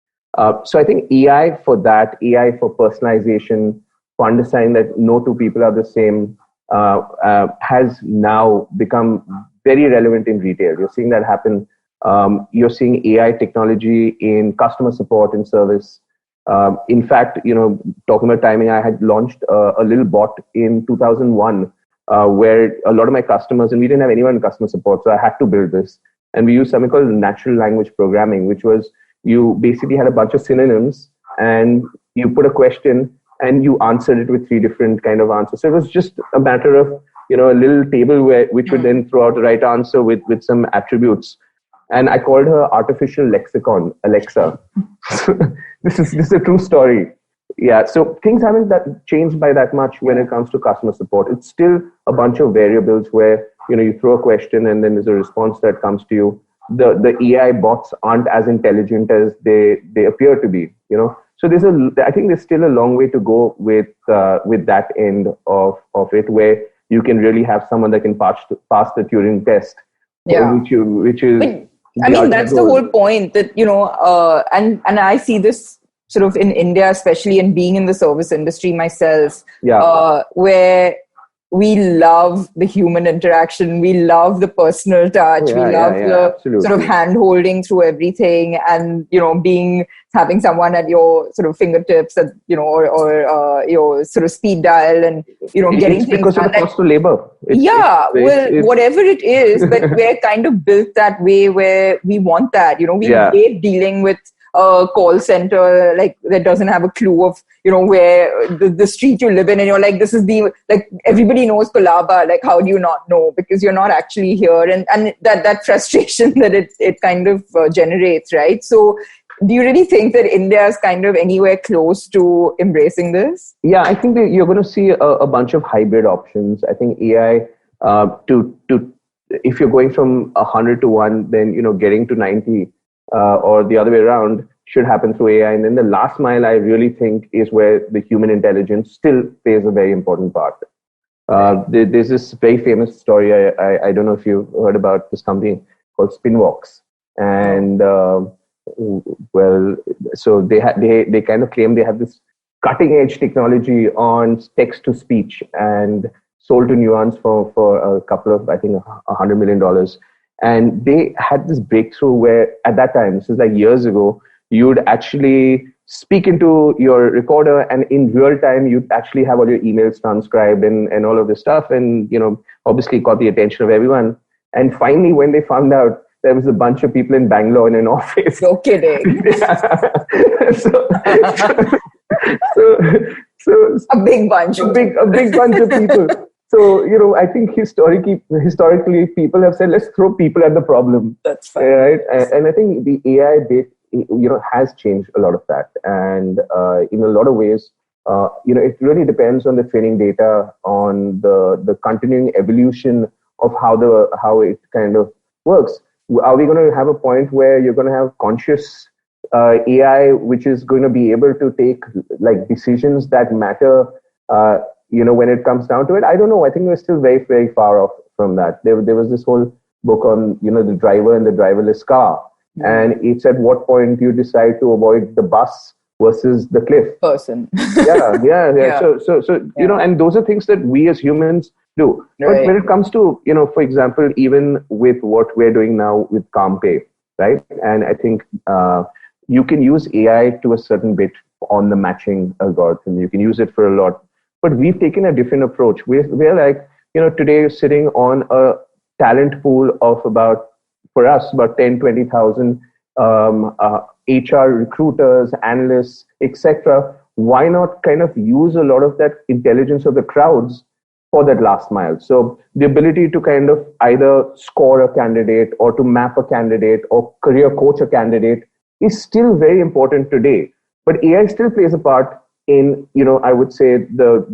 Speaker 3: So I think AI for personalization, for understanding that no two people are the same, has now become very relevant in retail. You're seeing that happen. You're seeing AI technology in customer support and service. In fact, talking about timing, I had launched a little bot in 2001 where a lot of my customers, and we didn't have anyone in customer support, so I had to build this. And we used something called natural language programming, which was you basically had a bunch of synonyms and you put a question and you answered it with 3 different kind of answers. So it was just a matter of, a little table which would then throw out the right answer with some attributes. And I called her artificial lexicon, Alexa. This is a true story. Yeah, so things haven't changed by that much when it comes to customer support. It's still a bunch of variables where, you throw a question and then there's a response that comes to you. The AI bots aren't as intelligent as they appear to be, So I think there's still a long way to go with that end of it, where you can really have someone that can pass the Turing test, which is.
Speaker 2: That's the whole point, that, and I see this sort of in India, especially, and being in the service industry myself, where we love the human interaction, we love the personal touch, we love the
Speaker 3: absolutely.
Speaker 2: sort of hand-holding through everything, and, having someone at your sort of fingertips, or your sort of speed dial, and, getting
Speaker 3: it's
Speaker 2: things
Speaker 3: because
Speaker 2: done.
Speaker 3: Of the cost of labor.
Speaker 2: Whatever it is, but we're kind of built that way where we want that, we hate dealing with a call center that doesn't have a clue of where the street you live in, and you're like, this is everybody knows Kolaba, how do you not know, because you're not actually here, and that frustration that it kind of generates, right? So do you really think that India is kind of anywhere close to embracing this?
Speaker 3: Yeah, I think that you're going to see a bunch of hybrid options. I think AI to if you're going from 100 to 1, then getting to 90 or the other way around should happen through AI. And then the last mile, I really think, is where the human intelligence still plays a very important part. There's this very famous story. I don't know if you've heard about this company called Spinvox, and so they kind of claim they have this cutting edge technology on text to speech, and sold to Nuance for a couple of, I think, $100 million. And they had this breakthrough where at that time, this is like years ago, you'd actually speak into your recorder, and in real time, you'd actually have all your emails transcribed and all of this stuff. And, obviously caught the attention of everyone. And finally, when they found out, there was a bunch of people in Bangalore in an office.
Speaker 2: No kidding.
Speaker 3: So
Speaker 2: a big bunch
Speaker 3: of people. So, I think historically, people have said, let's throw people at the problem.
Speaker 2: That's fine.
Speaker 3: Right? And I think the AI bit, has changed a lot of that. And in a lot of ways, it really depends on the training data, on the continuing evolution of how it kind of works. Are we going to have a point where you're going to have conscious AI, which is going to be able to take like decisions that matter, when it comes down to it? I don't know. I think we're still very, very far off from that. There was this whole book on, the driver and the driverless car. Mm-hmm. And it's at what point you decide to avoid the bus versus the cliff.
Speaker 2: Person.
Speaker 3: Yeah. So and those are things that we as humans do. Right. But when it comes to, for example, even with what we're doing now with KaamPe, right? And I think you can use AI to a certain bit on the matching algorithm. You can use it for a lot. But we've taken a different approach. We're like, today sitting on a talent pool of about 10, 20,000 HR recruiters, analysts, etc. Why not kind of use a lot of that intelligence of the crowds for that last mile? So the ability to kind of either score a candidate or to map a candidate or career coach a candidate is still very important today. But AI still plays a part in, I would say the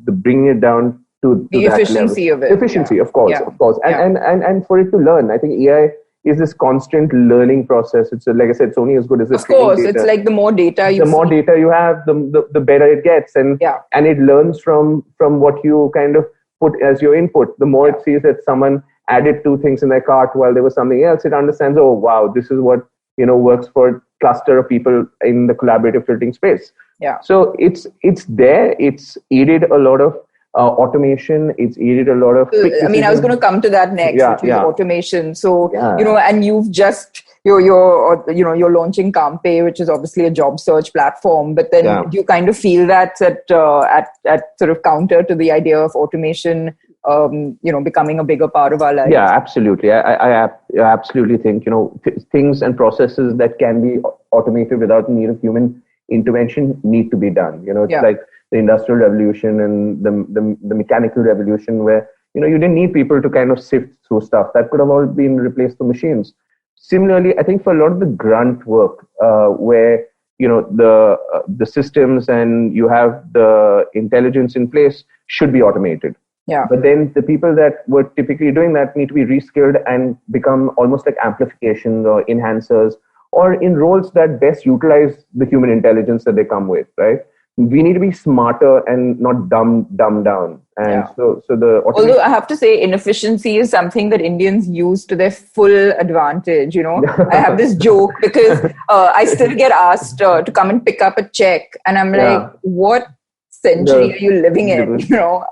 Speaker 3: bringing it down to
Speaker 2: the efficiency of it.
Speaker 3: Efficiency, of course. And for it to learn. I think AI is this constant learning process. It's like I said, it's only as good as the training data. Of course,
Speaker 2: it's like the more data you
Speaker 3: more data you have, the better it gets, and it learns from what you kind of put as your input. The more it sees that someone added 2 things in their cart while there was something else, it understands, oh wow, this is what works for a cluster of people in the collaborative filtering space.
Speaker 2: Yeah.
Speaker 3: So it's there. It's aided a lot of automation. It's aided a lot of.
Speaker 2: I was going to come to that next, which is automation. So and you've just you're launching KaamPe, which is obviously a job search platform. But then do you kind of feel that at sort of counter to the idea of automation, becoming a bigger part of our lives?
Speaker 3: Yeah, absolutely. I absolutely think things and processes that can be automated without the need of human intervention need to be done. It's like the industrial revolution and the mechanical revolution, where you didn't need people to kind of sift through stuff. That could have all been replaced by machines. Similarly, I think for a lot of the grunt work, where the systems and you have the intelligence in place should be automated.
Speaker 2: Yeah.
Speaker 3: But then the people that were typically doing that need to be reskilled and become almost like amplifications or enhancers, or in roles that best utilize the human intelligence that they come with, right? We need to be smarter and not dumb down. And so the
Speaker 2: although I have to say, inefficiency is something that Indians use to their full advantage. I have this joke because I still get asked to come and pick up a check, and I'm like, what century are you living in?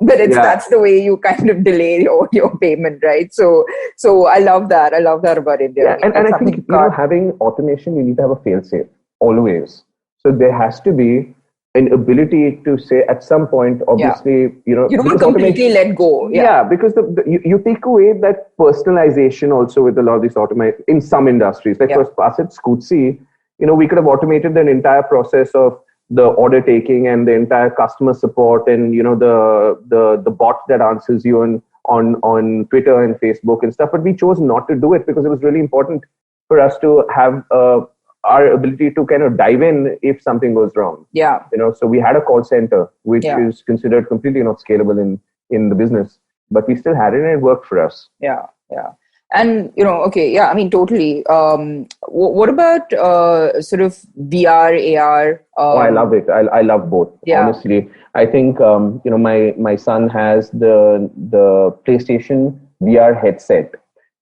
Speaker 2: But that's the way you kind of delay your payment, right? So I love that. I love that about India.
Speaker 3: And I think having automation, you need to have a fail-safe always. So there has to be an ability to say at some point, obviously,
Speaker 2: you don't completely let go.
Speaker 3: Yeah, because you take away that personalization also with a lot of these automation in some industries. Like for us at Scootsy, we could have automated an entire process of the order taking and the entire customer support and the bot that answers you on Twitter and Facebook and stuff. But we chose not to do it because it was really important for us to have our ability to kind of dive in if something goes wrong.
Speaker 2: Yeah.
Speaker 3: So we had a call center, which is considered completely not scalable in the business. but we still had it and it worked for us.
Speaker 2: Yeah. And, okay, yeah, I mean, totally. What about sort of VR, AR?
Speaker 3: I love it. I love both.
Speaker 2: Yeah.
Speaker 3: Honestly, I think my son has the PlayStation VR headset,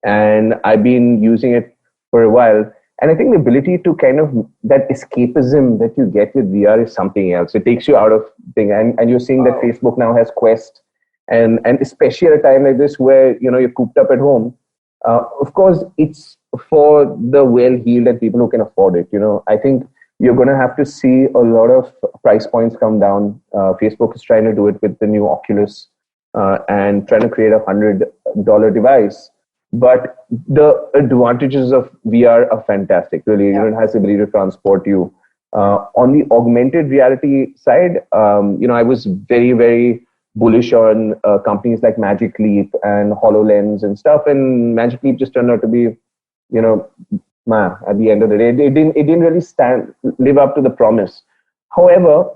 Speaker 3: and I've been using it for a while. And I think the ability to kind of that escapism that you get with VR is something else. It takes you out of thing, and you're seeing that Facebook now has Quest, and especially at a time like this where you're cooped up at home. Of course, it's for the well-heeled and people who can afford it. I think you're going to have to see a lot of price points come down. Facebook is trying to do it with the new Oculus and trying to create $100 device. But the advantages of VR are fantastic. Really, it has the ability to transport you. On the augmented reality side, I was very, very bullish on companies like Magic Leap and HoloLens and stuff. And Magic Leap just turned out to be, at the end of the day, it didn't really live up to the promise. However,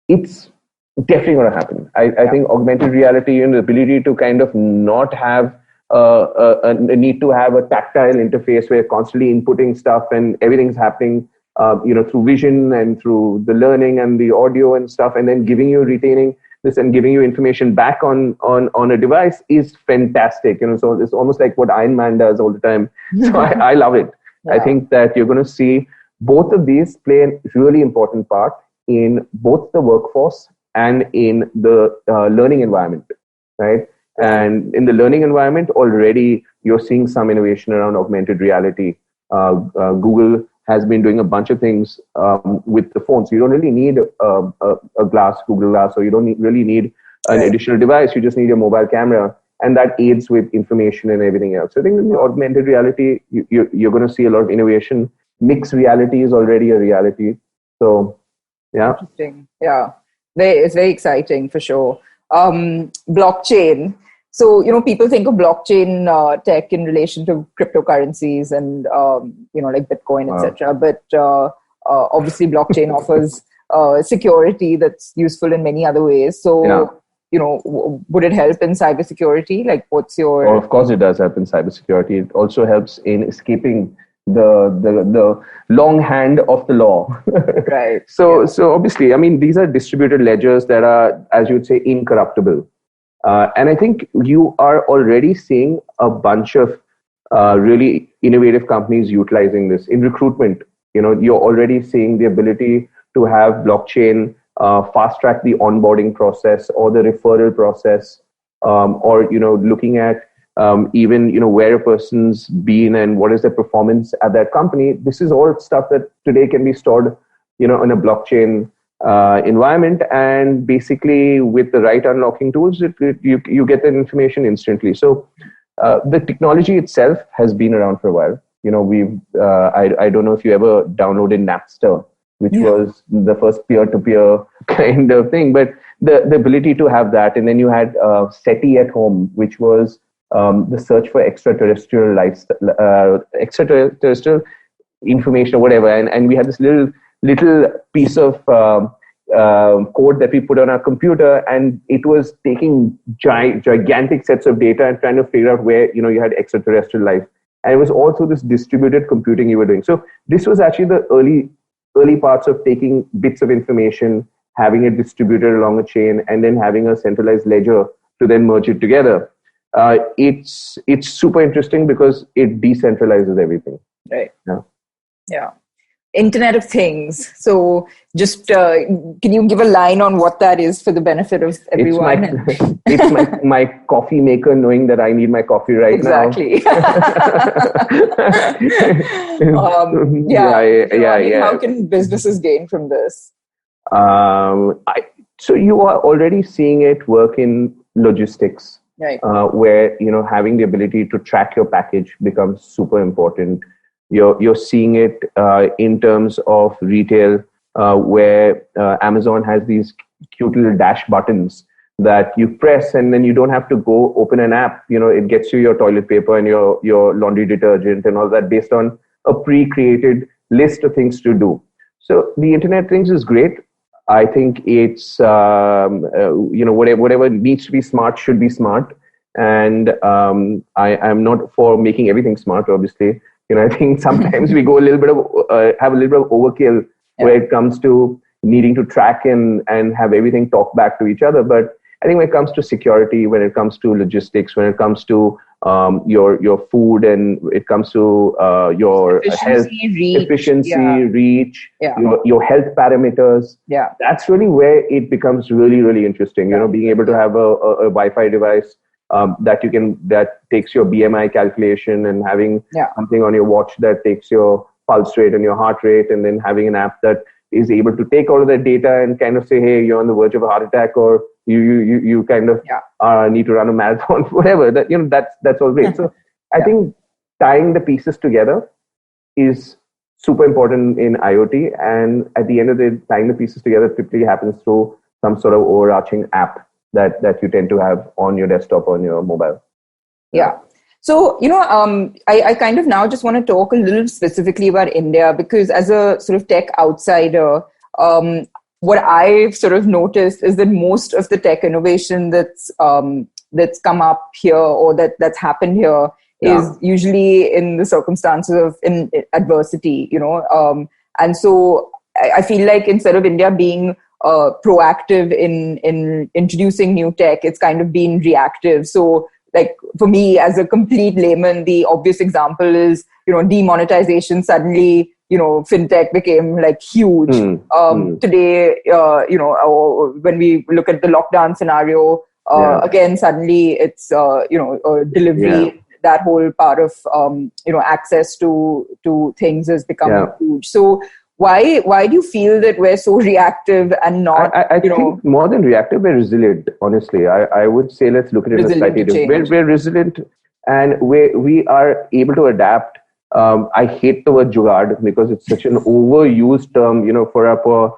Speaker 3: it's definitely going to happen. I think augmented reality and the ability to kind of not have a need to have a tactile interface where you're constantly inputting stuff and everything's happening, through vision and through the learning and the audio and stuff, and then retaining this and giving you information back on a device is fantastic. So it's almost like what Iron Man does all the time. So I love it. Yeah. I think that you're going to see both of these play a really important part in both the workforce and in the learning environment, right? And in the learning environment, already you're seeing some innovation around augmented reality. Google has been doing a bunch of things with the phone. So you don't really need a Google Glass, or you don't really need an additional device. You just need your mobile camera, and that aids with information and everything else. So I think in the augmented reality, you're going to see a lot of innovation. Mixed reality is already a reality. So, yeah.
Speaker 2: Interesting. Yeah. It's very exciting for sure. Blockchain. So, people think of blockchain tech in relation to cryptocurrencies and, like Bitcoin, etc. But obviously, blockchain offers security that's useful in many other ways. So, would it help in cybersecurity? Like, what's your...
Speaker 3: Oh, of course, it does help in cybersecurity. It also helps in escaping the long hand of the law.
Speaker 2: Right.
Speaker 3: So obviously, I mean, these are distributed ledgers that are, as you would say, incorruptible. And I think you are already seeing a bunch of really innovative companies utilizing this in recruitment. You're already seeing the ability to have blockchain fast track the onboarding process or the referral process, or looking at even where a person's been and what is their performance at that company. This is all stuff that today can be stored in a blockchain environment, and basically with the right unlocking tools, you get that information instantly. So the technology itself has been around for a while. I don't know if you ever downloaded Napster, which was the first peer-to-peer kind of thing, but the ability to have that. And then you had SETI at home, which was the search for extraterrestrial information or whatever. And we had this little piece of code that we put on our computer, and it was taking gigantic sets of data and trying to figure out where you had extraterrestrial life. And it was all through this distributed computing you were doing. So this was actually the early parts of taking bits of information, having it distributed along a chain, and then having a centralized ledger to then merge it together. It's super interesting because it decentralizes everything.
Speaker 2: Right. Yeah. Internet of Things. So just can you give a line on what that is for the benefit of everyone?
Speaker 3: It's my coffee maker knowing that I need my coffee right now.
Speaker 2: Exactly. How can businesses gain from this?
Speaker 3: So you are already seeing it work in logistics,
Speaker 2: right?
Speaker 3: Where having the ability to track your package becomes super important. You're seeing it in terms of retail, where Amazon has these cute little dash buttons that you press, and then you don't have to go open an app. It gets you your toilet paper and your laundry detergent and all that based on a pre-created list of things to do. So the Internet of Things is great. I think it's whatever needs to be smart should be smart. And I am not for making everything smart, obviously. I think sometimes we go a little bit of, have a little bit of overkill where it comes to needing to track and have everything talk back to each other. But I think when it comes to security, when it comes to logistics, when it comes to your food, and it comes to your health, efficiency, reach, your health parameters.
Speaker 2: Yeah,
Speaker 3: that's really where it becomes really, really interesting. Being able to have a Wi-Fi device that takes your BMI calculation, and having something on your watch that takes your pulse rate and your heart rate, and then having an app that is able to take all of that data and kind of say, hey, you're on the verge of a heart attack, or you kind of need to run a marathon, whatever. That's all great. So I think tying the pieces together is super important in IoT. And at the end of the day, tying the pieces together typically happens through some sort of overarching app that you tend to have on your desktop, on your mobile.
Speaker 2: Yeah. So, I kind of now just want to talk a little specifically about India, because as a sort of tech outsider, what I've sort of noticed is that most of the tech innovation that's come up here, or that's happened here, is usually in the circumstances of in adversity, and so I feel like instead of India being proactive in introducing new tech, it's kind of been reactive. So, like, for me as a complete layman, the obvious example is, demonetization. Suddenly, fintech became like huge. Today, when we look at the lockdown scenario, again, suddenly it's, delivery, that whole part of, access to things has become huge. So why do you feel that we're so reactive and not?
Speaker 3: I think more than reactive, we're resilient. Honestly, I would say let's look at it in a slightly different. We're resilient, and we are able to adapt. I hate the word jugaad because it's such an overused term, for our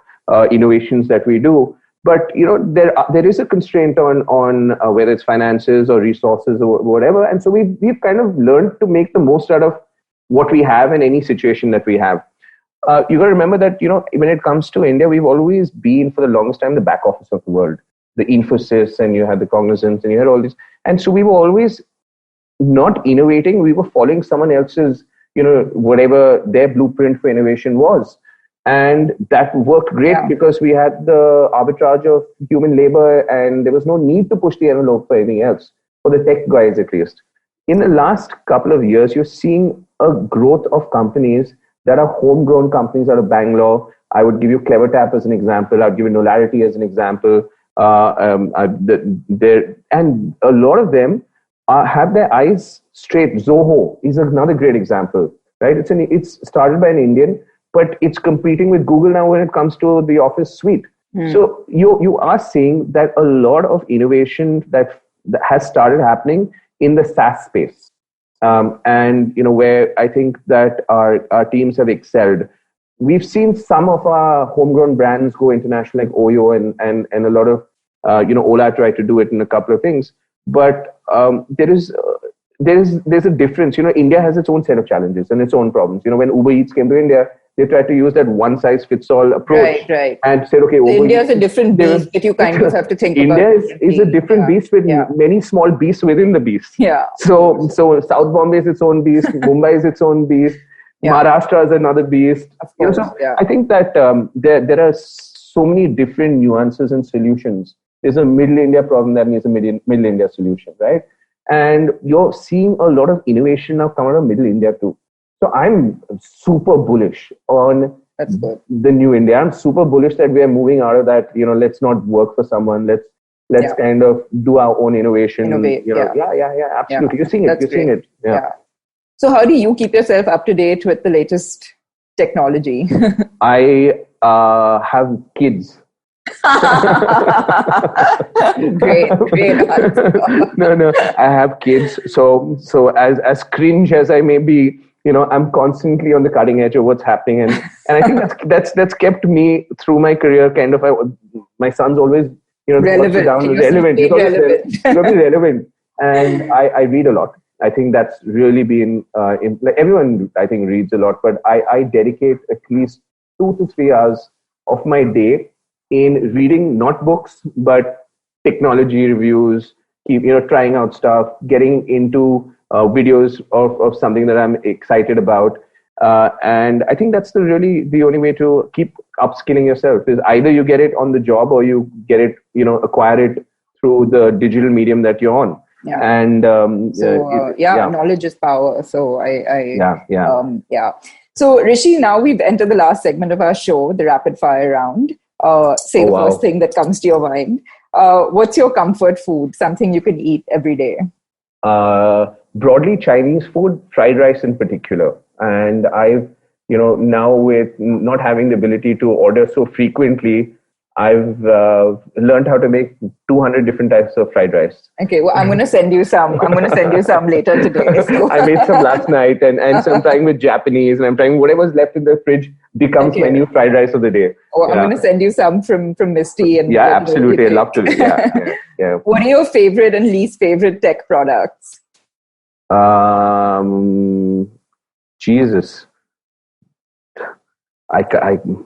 Speaker 3: innovations that we do. But there is a constraint on whether it's finances or resources or whatever, and so we've kind of learned to make the most out of what we have in any situation that we have. You got to remember that, when it comes to India, we've always been, for the longest time, the back office of the world. The Infosys, and you had the Cognizants, and you had all these. And so we were always not innovating. We were following someone else's, whatever their blueprint for innovation was. And that worked great because we had the arbitrage of human labor, and there was no need to push the envelope for anything else, for the tech guys at least. In the last couple of years, you're seeing a growth of companies that are homegrown companies out of Bangalore. I would give you CleverTap as an example. I'd give you Nolarity as an example. And a lot of them have their eyes straight. Zoho is another great example, right? It's started by an Indian, but it's competing with Google now when it comes to the Office suite. So you are seeing that a lot of innovation that has started happening in the SaaS space. And where I think that our teams have excelled. We've seen some of our homegrown brands go international, like Oyo and a lot of Ola tried to do it in a couple of things. But there's a difference. India has its own set of challenges and its own problems. When Uber Eats came to India, they tried to use that one-size-fits-all approach.
Speaker 2: Right.
Speaker 3: And said, okay,
Speaker 2: India is a different beast that you kind of have to think
Speaker 3: India
Speaker 2: about.
Speaker 3: India is a different beast with many small beasts within the beast.
Speaker 2: Yeah.
Speaker 3: So South Bombay is its own beast. Mumbai is its own beast. Maharashtra is another beast.
Speaker 2: Of course,
Speaker 3: I think that there are so many different nuances and solutions. There's a Middle India problem that needs a Middle India solution, right? And you're seeing a lot of innovation now come out of Middle India too. So I'm super bullish on the new India. I'm super bullish that we are moving out of that, let's not work for someone. Let's kind of do our own innovation.
Speaker 2: Innovate,
Speaker 3: absolutely. You're seeing it. Yeah.
Speaker 2: So how do you keep yourself up to date with the latest technology?
Speaker 3: I have kids.
Speaker 2: Great.
Speaker 3: No, I have kids. So as cringe as I may be, I'm constantly on the cutting edge of what's happening, and I think that's kept me through my career. Kind of, my son's always
Speaker 2: relevant.
Speaker 3: Relevant. You got to be relevant, and I read a lot. I think that's really been everyone. I think reads a lot, but I dedicate at least 2 to 3 hours of my day in reading not books but technology reviews, keep, trying out stuff, getting into videos of something that I'm excited about. And I think that's the only way to keep upskilling yourself is either you get it on the job or you get it, acquire it through the digital medium that you're on.
Speaker 2: Yeah.
Speaker 3: And
Speaker 2: knowledge is power. So
Speaker 3: yeah.
Speaker 2: So Rishi, now we've entered the last segment of our show, the rapid fire round. Say the first thing that comes to your mind. What's your comfort food? Something you can eat every day?
Speaker 3: Broadly Chinese food, fried rice in particular. And I've, now with not having the ability to order so frequently, I've learned how to make 200 different types of fried rice.
Speaker 2: Okay, well, I'm going to send you some. Later today. So.
Speaker 3: I made some last night, and so I'm trying with Japanese, and I'm trying whatever's left in the fridge becomes my new fried rice of the day.
Speaker 2: Oh, I'm going to send you some from Misty. And
Speaker 3: yeah, absolutely. I'd love to. Yeah.
Speaker 2: What are your favorite and least favorite tech products?
Speaker 3: Jesus.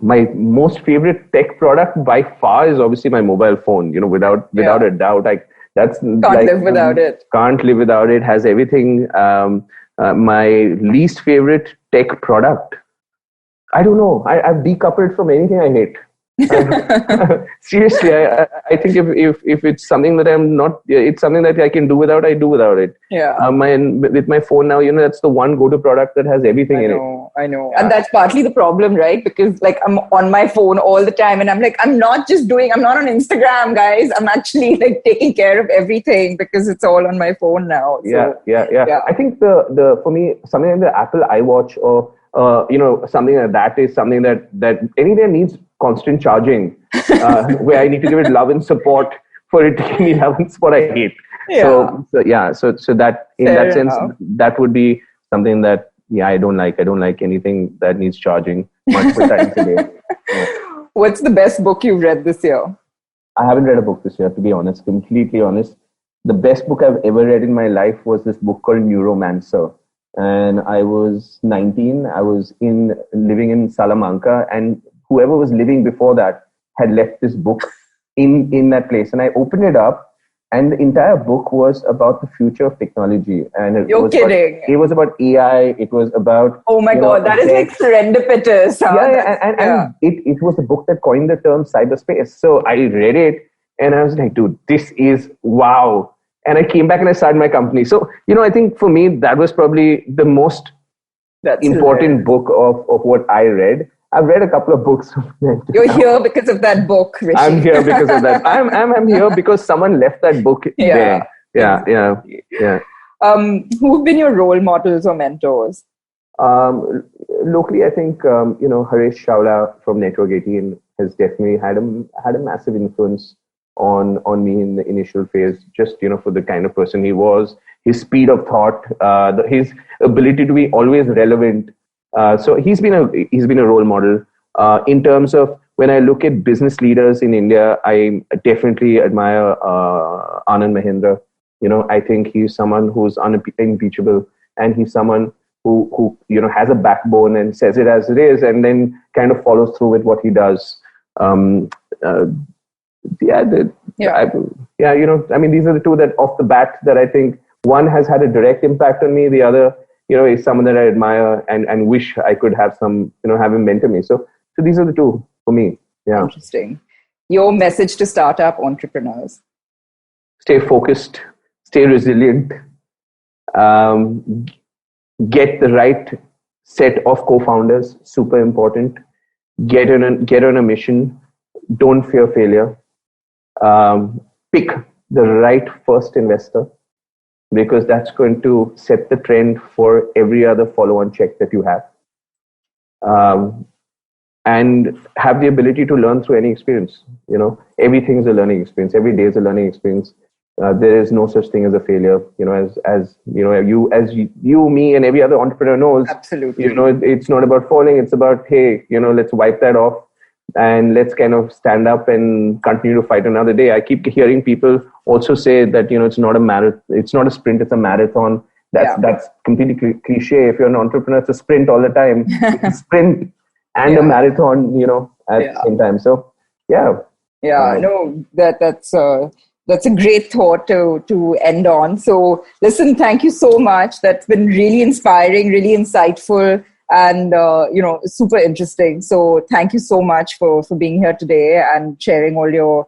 Speaker 3: My most favorite tech product by far is obviously my mobile phone. Without a doubt, can't
Speaker 2: live without it.
Speaker 3: Can't live without it. Has everything. My least favorite tech product. I don't know. I've decoupled from anything I hate. Seriously, I think if it's something that I'm not, it's something that I can do without, I do without it.
Speaker 2: Yeah.
Speaker 3: With my phone now, that's the one go-to product that has everything in it.
Speaker 2: I know. Yeah. And that's partly the problem, right? Because I'm on my phone all the time and I'm not on Instagram, guys. I'm actually taking care of everything because it's all on my phone now. So,
Speaker 3: yeah. I think for me, something like the Apple iWatch or, something like that is something that anything needs constant charging, where I need to give it love and support for it to give me love and support I hate.
Speaker 2: Yeah.
Speaker 3: So that in
Speaker 2: Fair
Speaker 3: that sense,
Speaker 2: enough.
Speaker 3: that would be something that I don't like. I don't like anything that needs charging multiple times a day. Yeah.
Speaker 2: What's the best book you've read this year?
Speaker 3: I haven't read a book this year, to be honest, completely honest. The best book I've ever read in my life was this book called Neuromancer. And I was 19. I was living in Salamanca, and whoever was living before that had left this book in that place. And I opened it up, and the entire book was about the future of technology. And
Speaker 2: You're kidding.
Speaker 3: It was about AI. It was about...
Speaker 2: Oh my God, that is like serendipitous.
Speaker 3: And it was the book that coined the term cyberspace. So I read it, and I was like, dude, this is wow. And I came back and I started my company. So, I think for me, that was probably the most important book of what I read. I've read a couple of books.
Speaker 2: You're here because of that book, Rishi.
Speaker 3: I'm here because of that. I'm here because someone left that book there. Yeah.
Speaker 2: Who've been your role models or mentors?
Speaker 3: Locally, I think, Harish Chawla from Network 18 has definitely had a massive influence on me in the initial phase, just, for the kind of person he was, his speed of thought, his ability to be always relevant. So he's been a role model. In terms of when I look at business leaders in India, I definitely admire Anand Mahindra. I think he's someone who's unimpeachable, and he's someone who has a backbone and says it as it is, and then kind of follows through with what he does. These are the two that off the bat that I think one has had a direct impact on me. The other, is someone that I admire and wish I could have have him mentor me. So these are the two for me. Yeah.
Speaker 2: Interesting. Your message to startup entrepreneurs?
Speaker 3: Stay focused, stay resilient, get the right set of co-founders, super important. Get on a mission. Don't fear failure. Pick the right first investor, because that's going to set the trend for every other follow-on check that you have. And have the ability to learn through any experience. Everything's a learning experience. Every day is a learning experience. There is no such thing as a failure. As you, me, and every other entrepreneur knows.
Speaker 2: Absolutely.
Speaker 3: It's not about falling. It's about, hey, let's wipe that off. And let's kind of stand up and continue to fight another day. I keep hearing people also say that, it's not a marathon, it's not a sprint, it's a marathon. That's completely cliche. If you're an entrepreneur, it's a sprint all the time. It's a sprint and a marathon, at the same time. So, yeah.
Speaker 2: Yeah, no, that's That's a great thought to end on. So listen, thank you so much. That's been really inspiring, really insightful, and super interesting. So thank you so much for being here today and sharing all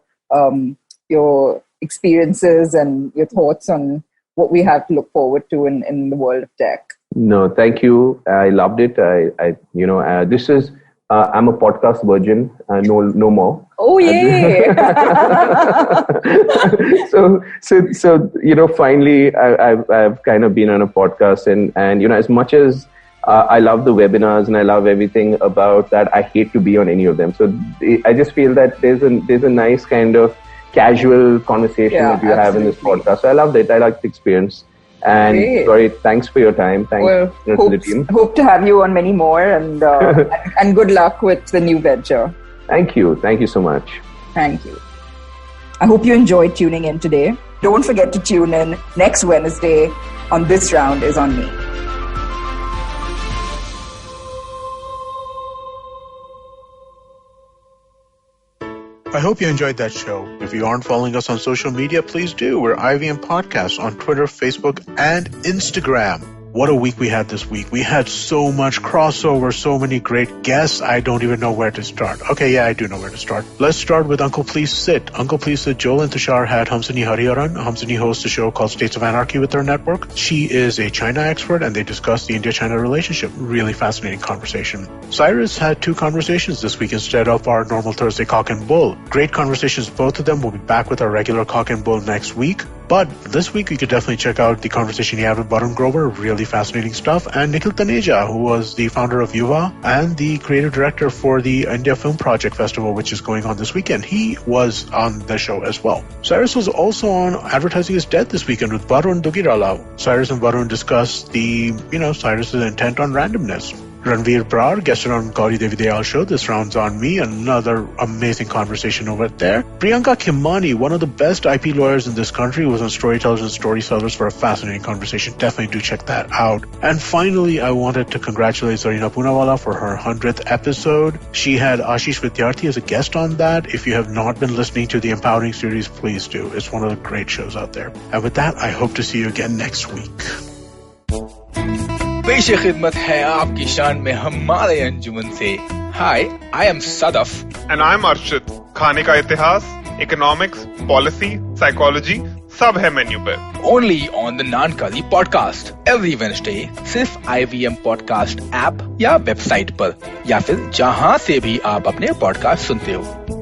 Speaker 2: your experiences and your thoughts on what we have to look forward to in the world of tech.
Speaker 3: No, thank you. I loved it. This is I'm a podcast virgin. No more.
Speaker 2: Oh yeah.
Speaker 3: So finally, I've kind of been on a podcast, and as much as I love the webinars and I love everything about that, I hate to be on any of them. So I just feel that there's a nice kind of casual conversation that you have in this podcast. So I loved it. I liked the experience. And Gauri, thanks for your time. Thanks to the team.
Speaker 2: Hope to have you on many more, and and good luck with the new venture.
Speaker 3: Thank you. Thank you so much.
Speaker 2: Thank you. I hope you enjoyed tuning in today. Don't forget to tune in next Wednesday on This Round is on Me.
Speaker 1: I hope you enjoyed that show. If you aren't following us on social media, please do. We're IVM Podcasts on Twitter, Facebook, and Instagram. What a week we had this week. We had so much crossover, so many great guests. I don't even know where to start. Okay, yeah, I do know where to start. Let's start with Uncle Please Sit. Uncle Please Sit, Joel and Tushar had Hamsini Hariharan. Hamsini hosts a show called States of Anarchy with their network. She is a China expert, and they discuss the India-China relationship. Really fascinating conversation. Cyrus had 2 conversations this week instead of our normal Thursday Cock and Bull. Great conversations, both of them. We'll be back with our regular Cock and Bull next week. But this week, you could definitely check out the conversation he had with Varun Grover. Really fascinating stuff. And Nikhil Taneja, who was the founder of Yuva and the creative director for the India Film Project Festival, which is going on this weekend. He was on the show as well. Cyrus was also on Advertising is Dead this weekend with Varun Dugirala. Cyrus and Varun discussed Cyrus's intent on randomness. Ranveer Brar guested on Gauri Devi Dayal show. This round's on me. Another amazing conversation over there. Priyanka Khimani, one of the best IP lawyers in this country, was on Storytellers and Storysellers for a fascinating conversation. Definitely do check that out. And finally, I wanted to congratulate Zarina Poonawala for her 100th episode. She had Ashish Vidyarthi as a guest on that. If you have not been listening to the Empowering series, please do. It's one of the great shows out there. And with that, I hope to see you again next week.
Speaker 4: पेश खिदमत है आपकी शान में हमारे अंजुमन से. Hi, I am Sadaf.
Speaker 5: And I'm Arshit. खाने का इतिहास, economics, policy, psychology, सब है मेन्यू पे.
Speaker 4: Only on the Nankali podcast. Every Wednesday, सिर्फ IVM podcast app या वेबसाइट पर या फिर जहां से भी आप अपने पॉडकास्ट सुनते हो.